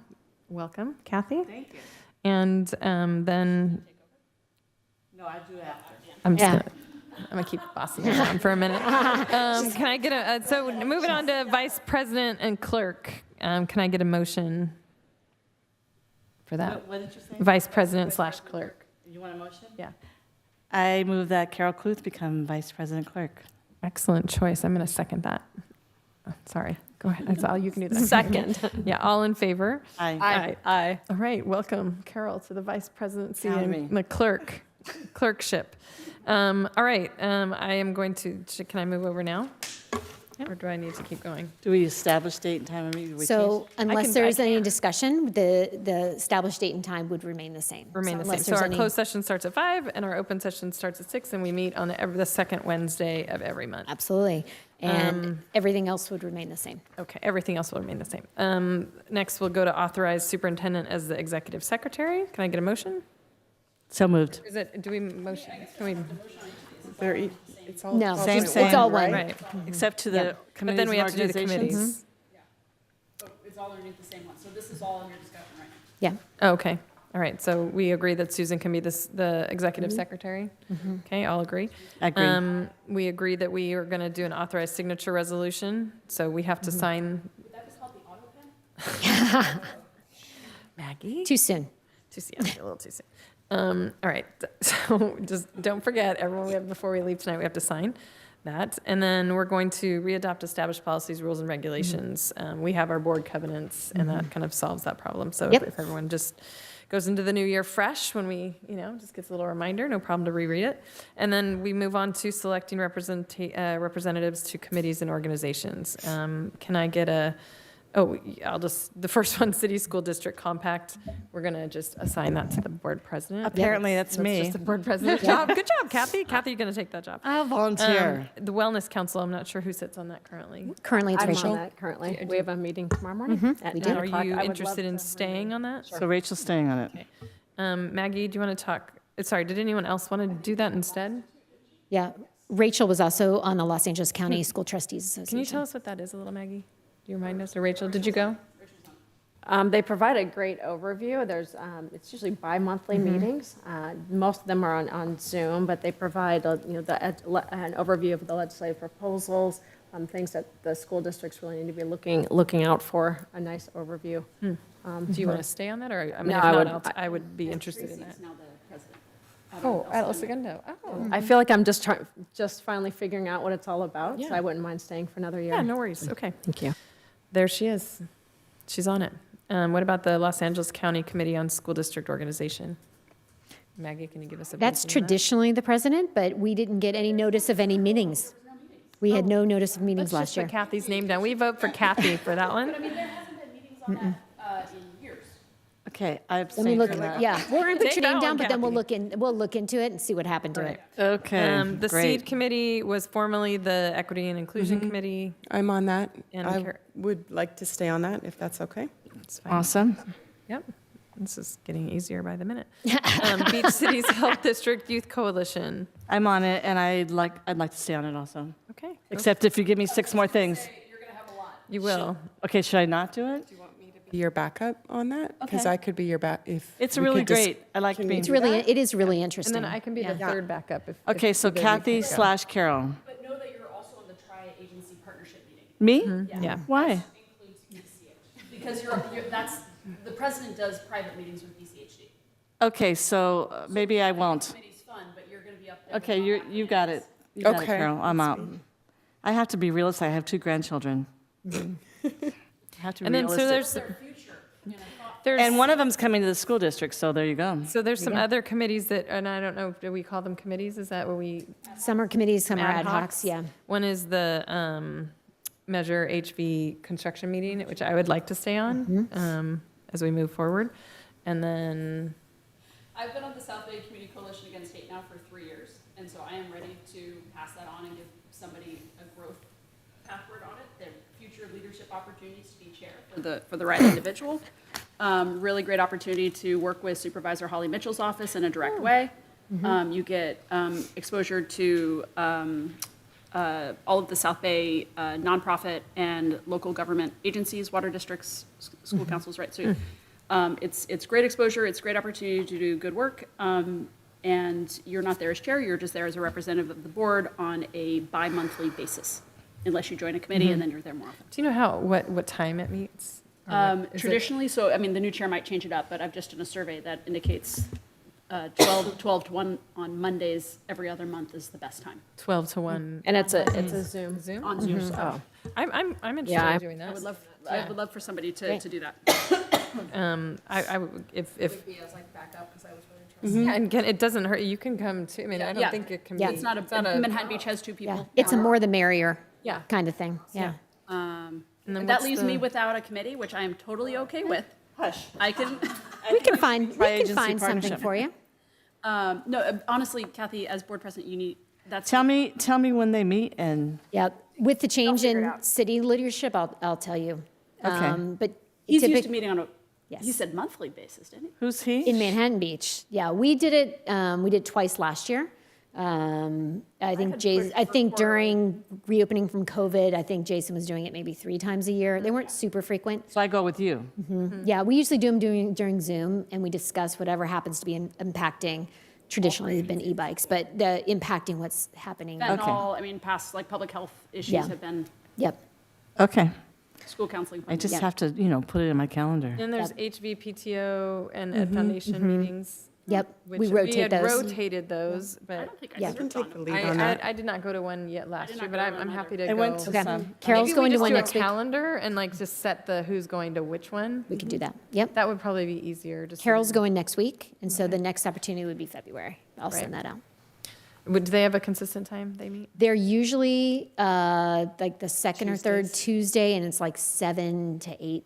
Welcome, Kathy. Thank you. And then No, I do after. I'm gonna keep bossing you around for a minute. Can I get so moving on to vice president and clerk? Can I get a motion for that? What did you say? Vice president / clerk. You want a motion? Yeah. I move that Carol Kluth become vice president clerk. Excellent choice. I'm gonna second that. Oh, sorry. Go ahead. That's all you can do. That. Second. Yeah. All in favor? Aye. Aye. All right. Welcome, Carol, to the vice presidency Count and me. the clerkship. All right. I am going to. Can I move over now, or do I need to keep going? Do we establish date and time of meeting? So unless there's any discussion, the established date and time would remain the same. Remain the same. unless So there's our any- closed session starts at 5, and our open session starts at 6, and we meet on the second Wednesday of every month. Absolutely. And everything else would remain the same. Okay, everything else will remain the same. Next, we'll go to authorize superintendent as the executive secretary. Can I get a motion? So moved. Do we motion? Can we? It's all No, Same, it's same. all one. Right. Except to the Yeah. But committees then we and have to do the organizations. committees. So it's all underneath the same one. So this is all under discussion right now. Yeah. Oh, okay. All right. So we agree that Susan can be the executive secretary. Okay, I'll agree. Agree. We agree that we are going to do an authorized signature resolution. So we have to sign. Would that be called the auto pen? Maggie? Too soon. Too soon. A little too soon. All right. So just don't forget, everyone, before we leave tonight, we have to sign that. And then we're going to readopt established policies, rules, and regulations. We have our board covenants, and that kind of solves that problem. So Yep. if everyone just goes into the new year fresh, when we, just gets a little reminder, no problem to reread it. And then we move on to selecting representatives to committees and organizations. Can I get the first one, city school district compact. We're going to just assign that to the board president. Apparently that's me. Just the board president's job. Good job, Kathy. Kathy, you're going to take that job. I'll volunteer. The wellness council, I'm not sure who sits on that currently. Currently, it's I'm Rachel. on that currently. We have a meeting tomorrow morning at We 9 Are o'clock. you I would interested love in to- staying on that? So Rachel's staying on it. Okay. Maggie, do you want to talk? Sorry, did anyone else want to do that instead? Yeah, Rachel was also on the Los Angeles County School Trustees Association. Can you tell us what that is a little, Maggie? Do you remind us? Or Rachel, did you go? They provide a great overview. There's, it's usually bi-monthly meetings. Most of them are on Zoom, but they provide, an overview of the legislative proposals, things that the school districts really need to be looking out for. A nice overview. Do you want to stay on that, or I mean, No, if I not, would- I would be interested in that. Now the president. Oh, at El Segundo. Oh, I feel like I'm just finally figuring out what it's all about, so Yeah. I wouldn't mind staying for another year. yeah, no worries. Okay, Thank you. there she is. She's on it. What about the Los Angeles County Committee on School District Organization? Maggie, can you give us a That's briefing on that? traditionally the president, but we didn't get any notice of any meetings. We had no notice of meetings Let's last just year. put Kathy's name down. We vote for Kathy for that one. But I mean, there hasn't been meetings on that in years. Okay, I Let me abstain look, from that. yeah, we're going to put Take your that name one, down, but then Kathy. we'll look into it and see what happened to it. Okay, The great. SEED Committee was formerly the Equity and Inclusion Committee. I'm on that. And I Car- would like to stay on that, if that's okay. It's fine. Awesome. Yep. This is getting easier by the minute. Beach Cities Health District Youth Coalition. I'm on it, and I'd like to stay on it also. Okay. Except if you give me 6 more things. You will. Okay, should I not do it? Be your backup on that? Because Okay. I could be your back if. It's we really could just- great. I like being. It is really And interesting. then I can be the Yeah. third backup if. Okay, if so either of you Kathy can't go. / Carol. But know that you're also on the tri-agency partnership meeting. Me? Yeah. Why? Includes BCH. Because that's, the president does private meetings with BCHD. Okay, so maybe I won't. Committee's fun, but you're going to be up there. Okay, you got it. You got it, Okay, Carol. I'm that's out. I have to be realistic. I have 2 grandchildren. I have to be And then, so realistic. there's, And one of them's coming to the school district, so there you go. so there's some other committees that, and I don't know, do we call them committees? Is that what we? Some are committees, some are ad hocs, hocs? yeah. One is the Measure HV construction meeting, which I would like to stay on as we move forward. And then, I've been on the South Bay Community Coalition Against Hate now for 3 years, and so I am ready to pass that on and give somebody a growth pathward on it, their future leadership opportunities to be chair for the right individual. Really great opportunity to work with Supervisor Holly Mitchell's office in a direct way. You get exposure to all of the South Bay nonprofit and local government agencies, water districts, school councils, right? So it's great exposure, it's great opportunity to do good work, and you're not there as chair, you're just there as a representative of the board on a bi-monthly basis, unless you join a committee and then you're there more often. do you know what time it meets? Or what- is it- Traditionally, so, I mean, the new chair might change it up, but I've just done a survey that indicates 12 to 1 on Mondays every other month is the best time. 12 to 1. And it's a Zoom. Zoom? On Zoom. Oh, I'm interested Yeah, in doing that. I would love for somebody to do that. I would, if, Be as like backup, because I was really yeah, and it doesn't hurt, you can come too, I mean, I don't Yeah. think it can Yeah. be. It's not a, Manhattan Beach has 2 people. Yeah, it's a more the merrier Yeah. kind of thing, yeah. And then That what's leaves the- me without a committee, which I am totally okay with. Hush. I can, We can find Tri-agency something partnership. for you. no, honestly, Kathy, as board president, you need, that's. Tell me when they meet and, Yeah, with the change figure it in out. city leadership, I'll tell you. Okay. But He's used typic- to meeting on a, Yes. he said monthly basis, didn't he? who's he? In Manhattan Beach, yeah, we did it. We did twice last year. I think during reopening from COVID, I think Jason was doing it maybe 3 times a year. They weren't super frequent. So I go with you. Yeah, we usually do them during Zoom, and we discuss whatever happens to be impacting. Traditionally, they've been e-bikes, but the impacting what's happening. Fentanyl, I mean, past like public health issues Yeah. have been Yep. Okay. school counseling. I just Yeah. have to, put it in my calendar. Then there's HVPTO and Ed Foundation meetings. Yep, which we rotate had those. rotated those, I but don't think Yeah. I served on it. Lead on that. I did not go to one yet last did year, not but go to I'm one happy either. to I go. went to Okay. some. Carol's Maybe going we to just one do next a week. calendar and like just set the who's going to which one. We could do that. Yep. That would probably be easier. Just Carol's going next week, and so the next opportunity would be February. I'll send that out. Do they have a consistent time they meet? They're usually like the second or third Tuesday, and it's like 7 to 8.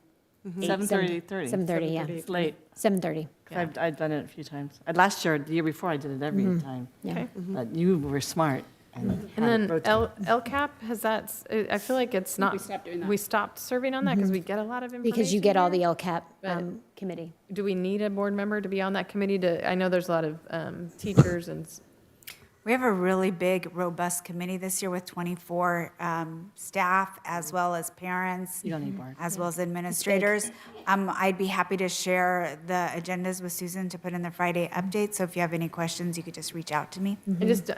7:30, 8:30. 7:30, yeah. It's late. 7:30. I've done it a few times. Last year, the year before, I did it every time. Yeah. Okay. But you were smart. And then LCAP, has that, I feel like it's not. we stopped doing that. We stopped serving on that because we get a lot of information. Because you get all the here. LCAP committee. Do we need a board member to be on that committee I know there's a lot of teachers and. We have a really big, robust committee this year with 24 staff, as well as parents, You don't need board. as well as administrators. I'd be happy to share the agendas with Susan to put in the Friday update, so if you have any questions, you could just reach out to me.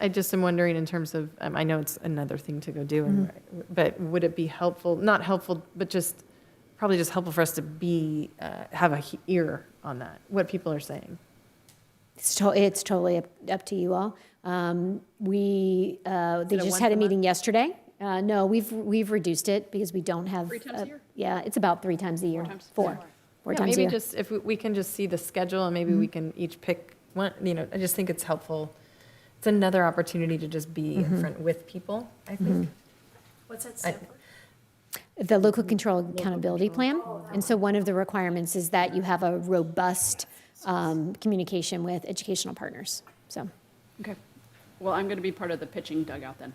I just am wondering in terms of, I know it's another thing to go do, but would it be helpful, not helpful, but just, probably just helpful for us to be, have a ear on that, what people are saying? It's totally up to you all. They just had a meeting yesterday. No, we've reduced it because we don't have. 3 times a year? Yeah, it's about 3 times a year. 4 Yeah, times a maybe year. just, if we can just see the schedule and maybe we can each pick one, I just think it's helpful. It's another opportunity to just be in front with people, I think. What's that stand for? The local control accountability plan. And so one of the requirements is that you have a robust communication with educational partners. So. Okay. Well, I'm going to be part of the pitching dugout then.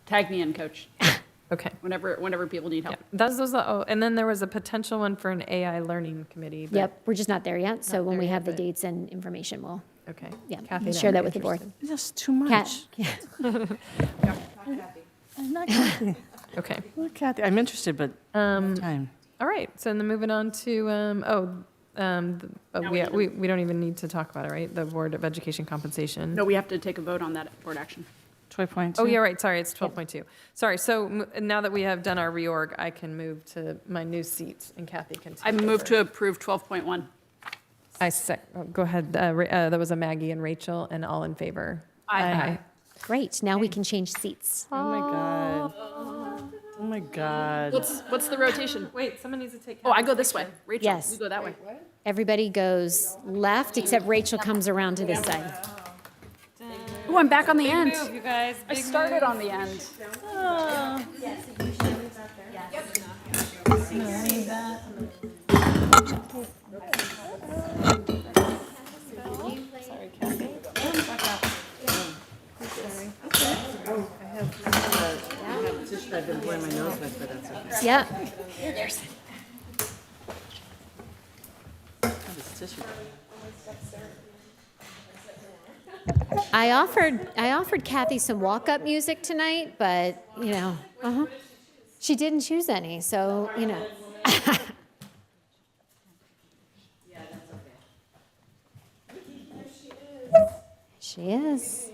Tag me in, coach. Okay. Whenever people need help. And then there was a potential one for an AI learning committee. But Yep, we're just not there yet. So Not when there we yet, have the but- dates and information, we'll, Okay. yeah, Kathy, share I'm that with the board. interested. That's too much. I'm not Kathy. Okay. Well, Kathy, I'm interested, but time. All right, so then moving on to, we don't even need to talk about it, right? The Board of Education compensation. No, we have to take a vote on that board action. 12.2. Oh, yeah, right, sorry, it's 12.2. Sorry, so now that we have done our reorg, I can move to my new seat and Kathy can take I move over. to approve 12.1. Go ahead, that was a Maggie and Rachel, and all in favor? Aye. Great, now we can change seats. Oh my God. Oh my God. What's the rotation? Wait, someone needs to take. Oh, I go this way. Rachel, Yes. you go that way. Everybody goes left, except Rachel comes around to this side. Oh, I'm back on the end. Move, you guys. I started on the end. Sorry, Kathy. I've been blowing my nose with, but that's okay. Yeah. I offered Kathy some walk-up music tonight, but, she didn't choose any, so, She is.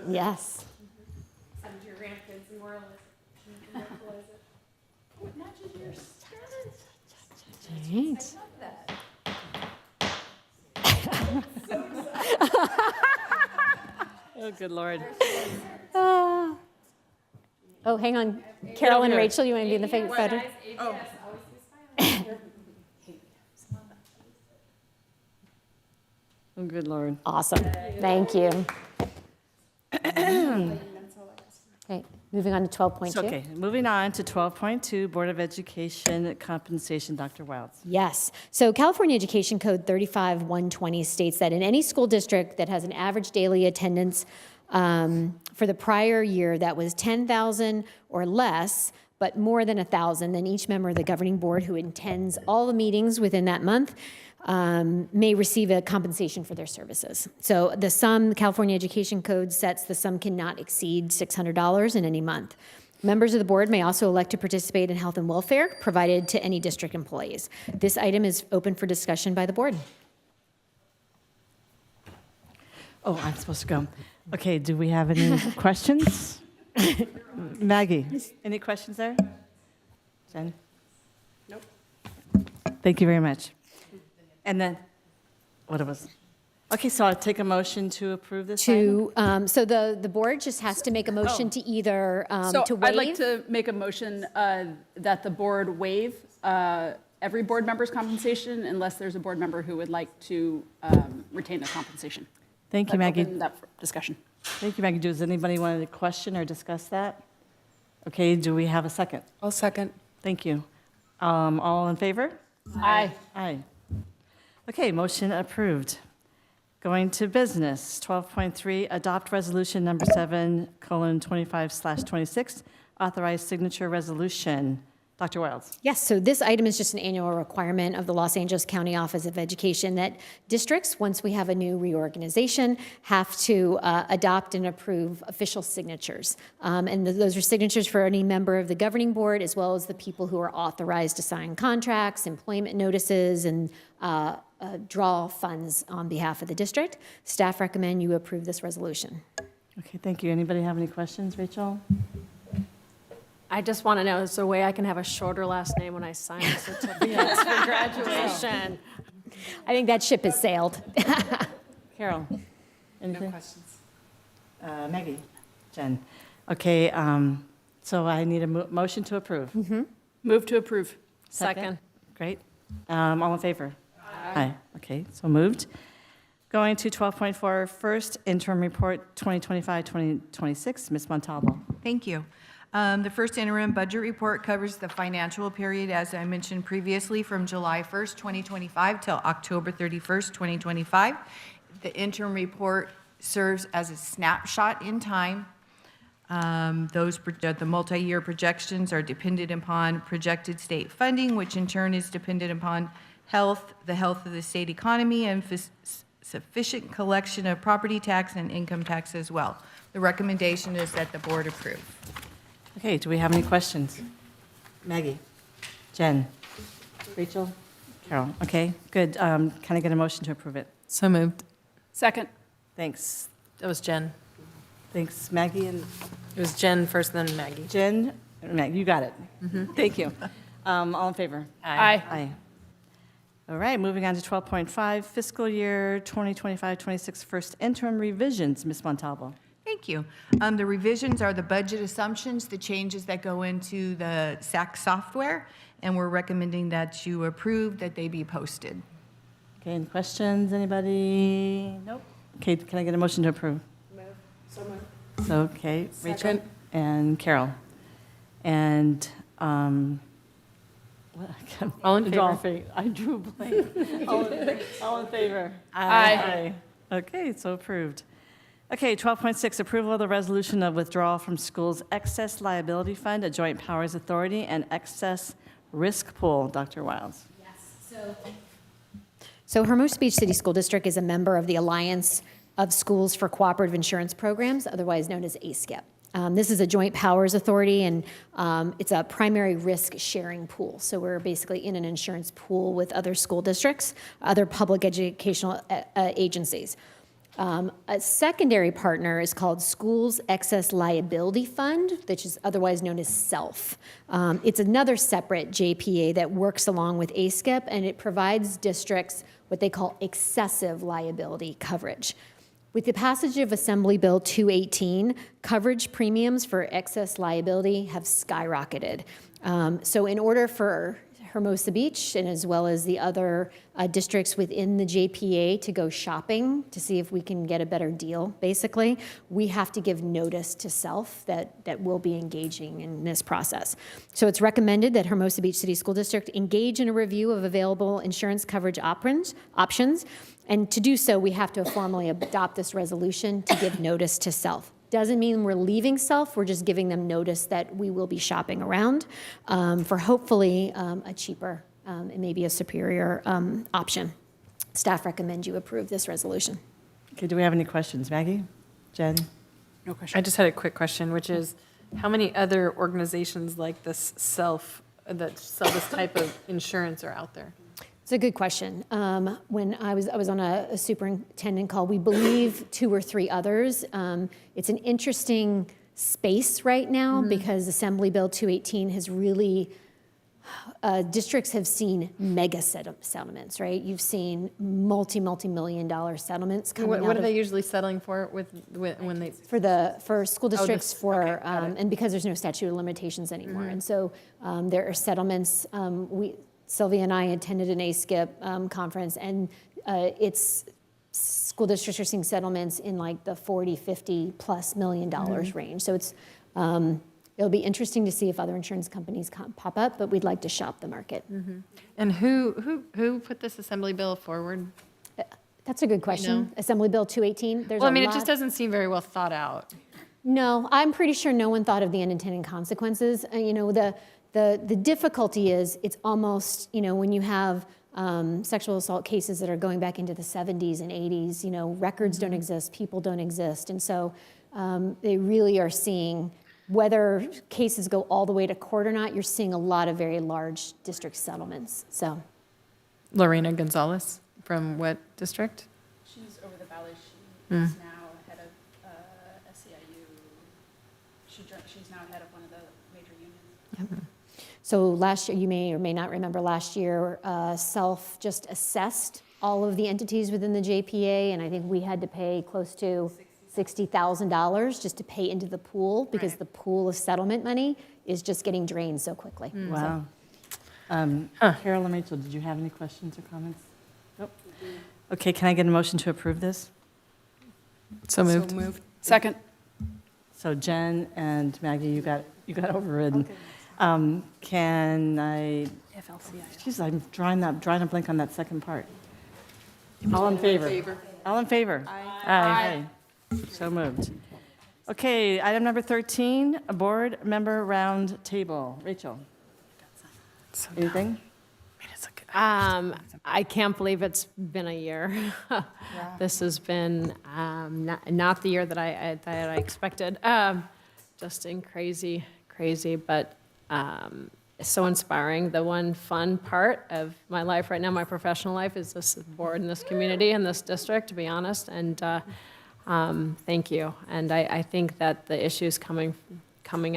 Yes. Right. Oh, good Lord. Oh, hang on. Carol and here. Rachel, you want to be in the photo? Oh. Oh, good Lord. Awesome. Thank you. Okay, moving on to 12.2. It's okay. Moving on to 12.2, Board of Education compensation, Dr. Wilds. Yes. So California Education Code 35120 states that in any school district that has an average daily attendance for the prior year that was 10,000 or less, but more than 1,000, then each member of the governing board who attends all the meetings within that month may receive a compensation for their services. So the sum, the California Education Code sets the sum cannot exceed $600 in any month. Members of the board may also elect to participate in health and welfare provided to any district employees. This item is open for discussion by the board. Oh, I'm supposed to go. Okay, do we have any questions? Maggie, any questions there? Jen? Nope. Thank you very much. And then, what it was? Okay, so I'll take a motion to approve this item? So the board just has to make a motion to either, So to waive. I'd like to make a motion that the board waive every board member's compensation unless there's a board member who would like to retain the compensation. Thank you, Maggie. Open that for discussion. Thank you, Maggie. Does anybody want to question or discuss that? Okay, do we have a second? I'll second. Thank you. All in favor? Aye. Aye. Okay, motion approved. Going to business, 12.3, adopt resolution number 7:25/26, authorized signature resolution. Dr. Wiles. Yes, so this item is just an annual requirement of the Los Angeles County Office of Education that districts, once we have a new reorganization, have to adopt and approve official signatures. And those are signatures for any member of the governing board, as well as the people who are authorized to sign contracts, employment notices, and draw funds on behalf of the district. Staff recommend you approve this resolution. Okay, thank you. Anybody have any questions, Rachel? I just want to know, is there a way I can have a shorter last name when I sign the certificates for graduation? I think that ship has sailed. Carol? Anything? No questions. Maggie? Jen? Okay, so I need a motion to approve. Move to approve. Second. Great. All in favor? Aye. Okay, so moved. Going to 12.4, first interim report 2025-2026, Ms. Montalvo. Thank you. The first interim budget report covers the financial period, as I mentioned previously, from July 1st, 2025 till October 31st, 2025. The interim report serves as a snapshot in time. The multi-year projections are dependent upon projected state funding, which in turn is dependent upon the health of the state economy, and sufficient collection of property tax and income tax as well. The recommendation is that the board approve. Okay, do we have any questions? Maggie? Jen? Rachel? Carol? Okay, good. Can I get a motion to approve it? So moved. Second. Thanks. That was Jen. Thanks, Maggie and It was Jen first, then Maggie. Jen? Maggie, you got it. Thank you. All in favor? Aye. Aye. All right, moving on to 12.5, fiscal year 2025-26 first interim revisions. Ms. Montalvo. Thank you. The revisions are the budget assumptions, the changes that go into the SAC software, and we're recommending that you approve that they be posted. Okay, any questions? Anybody? Nope. Okay, can I get a motion to approve? So moved. So, okay, Rachel and Carol. And, All in favor? I drew a blank. All in favor? Aye. Okay, so approved. Okay, 12.6, approval of the resolution of withdrawal from schools' excess liability fund, a joint powers authority, and excess risk pool. Dr. Wiles. Yes. So Hermosa Beach City School District is a member of the Alliance of Schools for Cooperative Insurance Programs, otherwise known as ASCIP. This is a joint powers authority, and it's a primary risk sharing pool. So we're basically in an insurance pool with other school districts, other public educational agencies. A secondary partner is called Schools Excess Liability Fund, which is otherwise known as SELF. It's another separate JPA that works along with ASCIP, and it provides districts what they call excessive liability coverage. With the passage of Assembly Bill 218, coverage premiums for excess liability have skyrocketed. So in order for Hermosa Beach, and as well as the other districts within the JPA to go shopping to see if we can get a better deal, basically, we have to give notice to SELF that we'll be engaging in this process. So it's recommended that Hermosa Beach City School District engage in a review of available insurance coverage options, and to do so, we have to formally adopt this resolution to give notice to SELF. Doesn't mean we're leaving SELF, we're just giving them notice that we will be shopping around for hopefully a cheaper and maybe a superior option. Staff recommend you approve this resolution. Okay, do we have any questions? Maggie? Jen? No question. I just had a quick question, which is, how many other organizations like this that sell this type of insurance are out there? It's a good question. When I was on a superintendent call, we believe 2 or 3 others. It's an interesting space right now because Assembly Bill 218 has really, districts have seen mega settlements, right? You've seen multi-million dollar settlements coming out. What are they usually settling for when they? For school districts and because there's no statute of limitations anymore. And so there are settlements. Sylvia and I attended an ASCIP conference, and it's school districts are seeing settlements in like the $40, $50+ million range. So it's it'll be interesting to see if other insurance companies pop up, but we'd like to shop the market. And who put this assembly bill forward? That's a good question. Assembly Bill 218. There's Well, I a mean, it lot- just doesn't seem very well thought out. No, I'm pretty sure no one thought of the unintended consequences. You know, the difficulty is it's almost, you know, when you have sexual assault cases that are going back into the 70s and 80s, you know, records don't exist, people don't exist. And so they really are seeing, whether cases go all the way to court or not, you're seeing a lot of very large district settlements. So, Lorena Gonzalez, from what district? She's over the valley. She is now head of SEIU. She's now head of one of the major unions. So last year, you may or may not remember, last year, SELF just assessed all of the entities within the JPA, and I think we had to pay close to $60,000 just to pay into the pool, because the pool of settlement money is just getting drained so quickly. Wow. Carol and Rachel, did you have any questions or comments? Nope. Okay, can I get a motion to approve this? So moved. Second. So Jen and Maggie, you got overridden. Can I? Jeez, I'm drawing a blank on that second part. All in favor? All in favor? Aye. So moved. Okay, item number 13, a board member round table. Rachel? Anything? I can't believe it's been a year. This has been not the year that I expected. Just in crazy, but so inspiring. The one fun part of my life right now, my professional life, is this board in this community and this district, to be honest. And thank you. And I think that the issues coming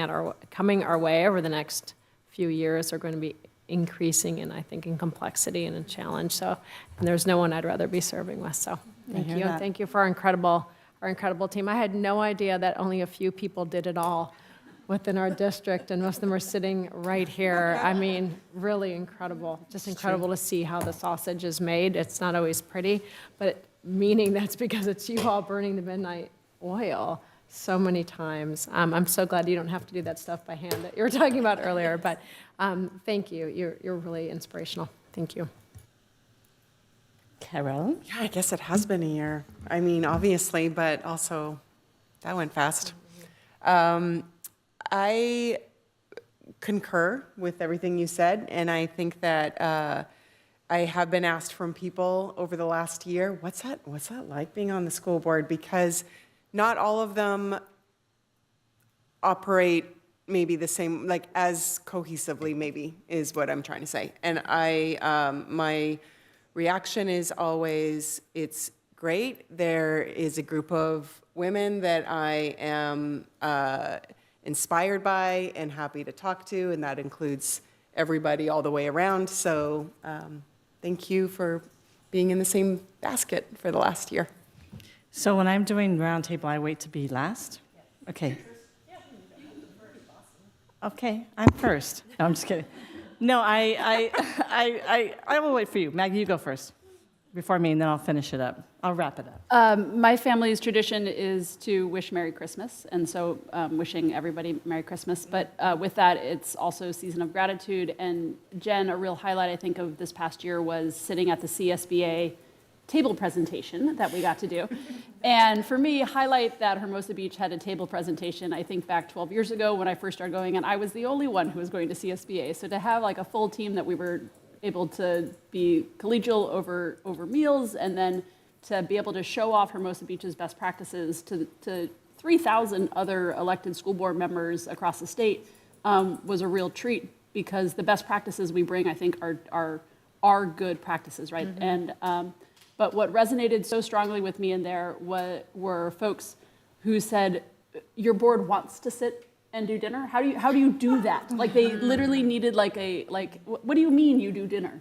our way over the next few years are going to be increasing, and I think in complexity and in challenge. So, and there's no one I'd rather be serving with. So, thank you, and thank you for our incredible team. I had no idea that only a few people did it all within our district, and most of them are sitting right here. I mean, really incredible. Just incredible to see how the sausage is made. It's not always pretty, but meaning that's because it's you all burning the midnight oil so many times. I'm so glad you don't have to do that stuff by hand that you were talking about earlier, but thank you. You're really inspirational. Thank you. Carol? Yeah, I guess it has been a year. I mean, obviously, but also that went fast. I concur with everything you said, and I think that I have been asked from people over the last year, what's that like being on the school board? Because not all of them operate maybe the same, like as cohesively, maybe, is what I'm trying to say. And my reaction is always, it's great. There is a group of women that I am inspired by and happy to talk to, and that includes everybody all the way around. So thank you for being in the same basket for the last year. So when I'm doing roundtable, I wait to be last? Okay. Okay, I'm first. No, I'm just kidding. No, I will wait for you. Maggie, you go first before me, and then I'll finish it up. I'll wrap it up. My family's tradition is to wish Merry Christmas, and so wishing everybody Merry Christmas. But with that, it's also a season of gratitude. And Jen, a real highlight, I think, of this past year was sitting at the CSBA table presentation that we got to do. And for me, highlight that Hermosa Beach had a table presentation, I think back 12 years ago when I first started going, and I was the only one who was going to CSBA. So to have like a full team that we were able to be collegial over meals, and then to be able to show off Hermosa Beach's best practices to 3,000 other elected school board members across the state was a real treat, because the best practices we bring, I think, are good practices, right? Mm-hmm. And but what resonated so strongly with me in there were folks who said, your board wants to sit and do dinner? How do you do that? Like, they literally needed what do you mean you do dinner?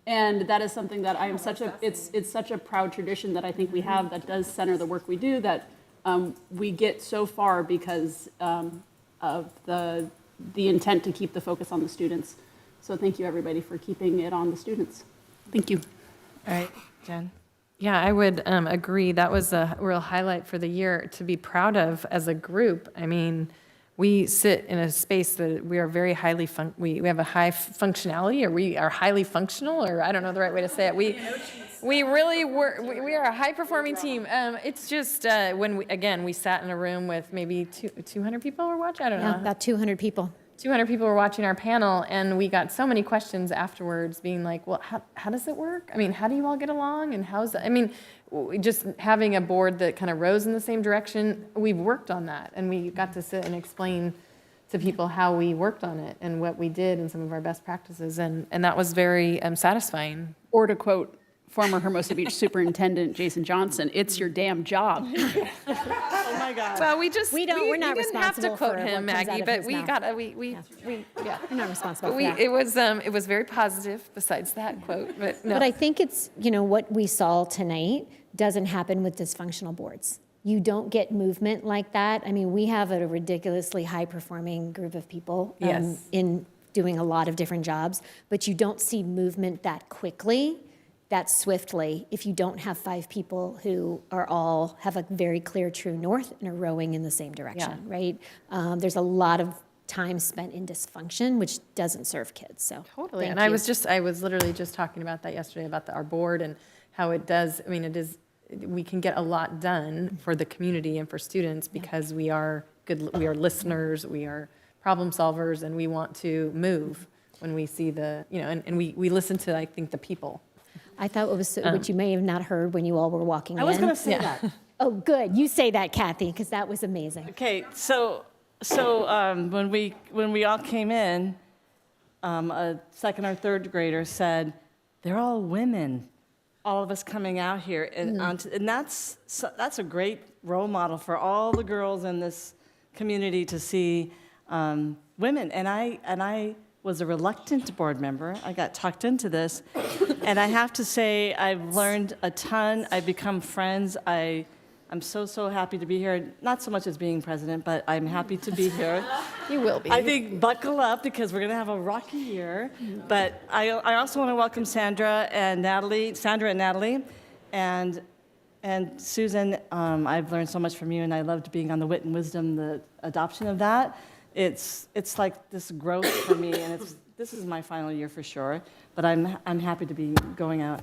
And that is something that I am it's such a proud tradition that I think we have, that does center the work we do, that we get so far because of the intent to keep the focus on the students. So thank you, everybody, for keeping it on the students. Thank you. All right, Jen. Yeah, I would agree. That was a real highlight for the year to be proud of as a group. I mean, we sit in a space that we are very highly, we have a high functionality, or we are highly functional, or I don't know the right way to say it. We really were, we are a high-performing team. It's just, when we sat in a room with maybe 200 people were watching, I don't know. Yeah, about 200 people. 200 people were watching our panel, and we got so many questions afterwards being like, well, how does it work? I mean, how do you all get along, and how's that? I mean, just having a board that kind of rows in the same direction, we've worked on that, and we got to sit and explain to people how we worked on it and what we did and some of our best practices, and that was very satisfying. Or to quote former Hermosa Beach Superintendent Jason Johnson, "It's your damn job." Oh my God. Well, we're not didn't have to responsible quote for him, what comes Maggie, out of but his we mouth. got yeah. We're not responsible But for that. it was very positive. Besides that quote, but no. But I think it's, what we saw tonight doesn't happen with dysfunctional boards. You don't get movement like that. I mean, we have a ridiculously high-performing group of people Yes. in doing a lot of different jobs, but you don't see movement that quickly, that swiftly, if you don't have 5 people who have a very clear true north and are rowing in the same direction, right? There's a lot of time spent in dysfunction, which doesn't serve kids, so. Totally. thank And you. I was literally just talking about that yesterday, about our board and how it does, we can get a lot done for the community and for students because we are listeners, we are problem solvers, and we want to move when we see and we listen to, I think, the people. I thought it was what you may have not heard when you all were walking in. I was going to say that. Oh, good. You say that, Kathy, because that was amazing. Okay, so when we all came in, a second or third grader said, "They're all women." All of us coming out here, and that's a great role model for all the girls in this community to see women. And I was a reluctant board member. I got tucked into this, and I have to say I've learned a ton. I've become friends. I'm so happy to be here. Not so much as being president, but I'm happy to be here. You will be. I think buckle up because we're going to have a rocky year. But I also want to welcome Sandra and Natalie, and Susan. I've learned so much from you, and I loved being on the Wit and Wisdom, the adoption of that. It's like this growth for me, and this is my final year for sure. But I'm happy to be going out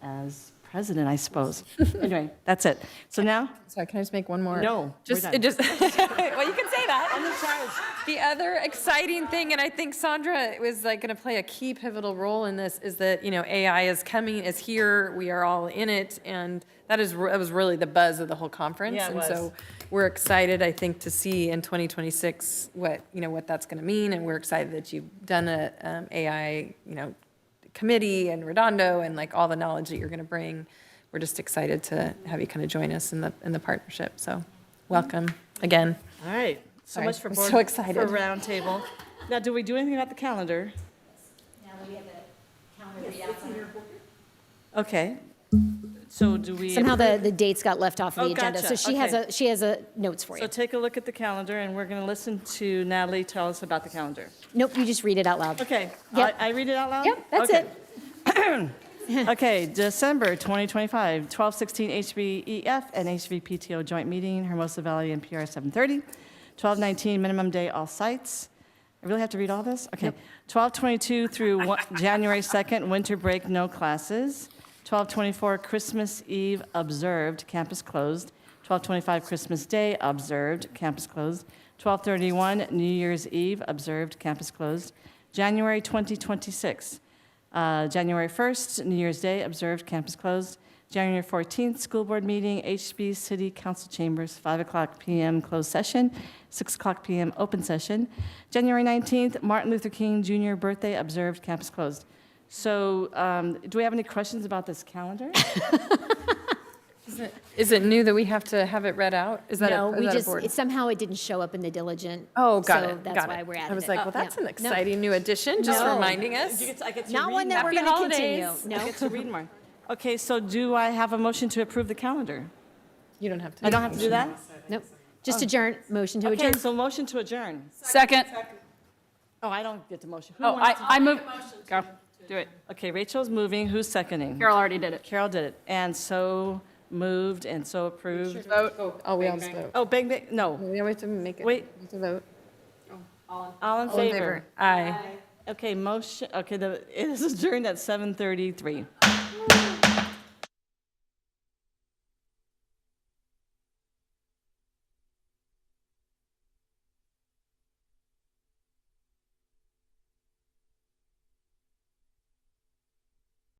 as president, I suppose. Anyway, that's it. So now, Sorry, can I just make one more? No, just we're done. well, you can say that. I'm in charge. The other exciting thing, and I think Sandra was going to play a key pivotal role in this, is that AI is here. We are all in it, and that was really the buzz of the whole conference. Yeah, it was. So we're excited, I think, to see in 2026 what that's going to mean, and we're excited that you've done a AI committee and Redondo and all the knowledge that you're going to bring. We're just excited to have you kind of join us in the partnership. So welcome again. All right. So Sorry, much for I'm board, so excited. for roundtable. Now, do we do anything about the calendar? Okay. So do we? Somehow the dates got left off of the Oh, agenda, gotcha. so she has a notes for So you. take a look at the calendar, and we're going to listen to Natalie tell us about the calendar. Nope, you just read it out loud. Okay. Yep. I read it out loud? Yep, that's it. Okay, December 2025, 1216 HBEF and HVPTO joint meeting, Hermosa Valley and PR 730. 1219 minimum day all sites. I really have to read all this? Okay. 1222 through January 2nd, winter break, no classes. 1224 Christmas Eve observed, campus closed. 1225 Christmas Day observed, campus closed. 1231 New Year's Eve observed, campus closed. January 2026. January 1st, New Year's Day, observed, campus closed. January 14th, school board meeting, HB City Council Chambers, 5 o'clock p.m. closed session, 6 o'clock p.m. open session. January 19th, Martin Luther King Jr. birthday, observed, campus closed. So do we have any questions about this calendar? Is it new that we have to have it read out? Is that No, a, is that a board? somehow it didn't show up in the diligent. Oh, got so it. that's got why it. we're adding I was it. like, well, that's Yeah. an exciting new addition, just No. reminding us. I get to Not read one that more. we're Happy going to continue. holidays. No. I get to read more. Okay, so do I have a motion to approve the calendar? You don't have to. I don't have to do that? Nope. Just adjourn. Motion to Okay, adjourn. so motion to adjourn. Second. Oh, I don't get to motion. Who Oh, wants to- I move. Go. Do it. Okay, Rachel's moving. Who's seconding? Carol already did it. Carol did it. And so moved and so approved. Vote. Oh, we always vote. Oh, bang, bang, no. We have to make it. Wait. We have to vote. All in favor? Aye. Okay, motion, okay, it is adjourned at 7:33.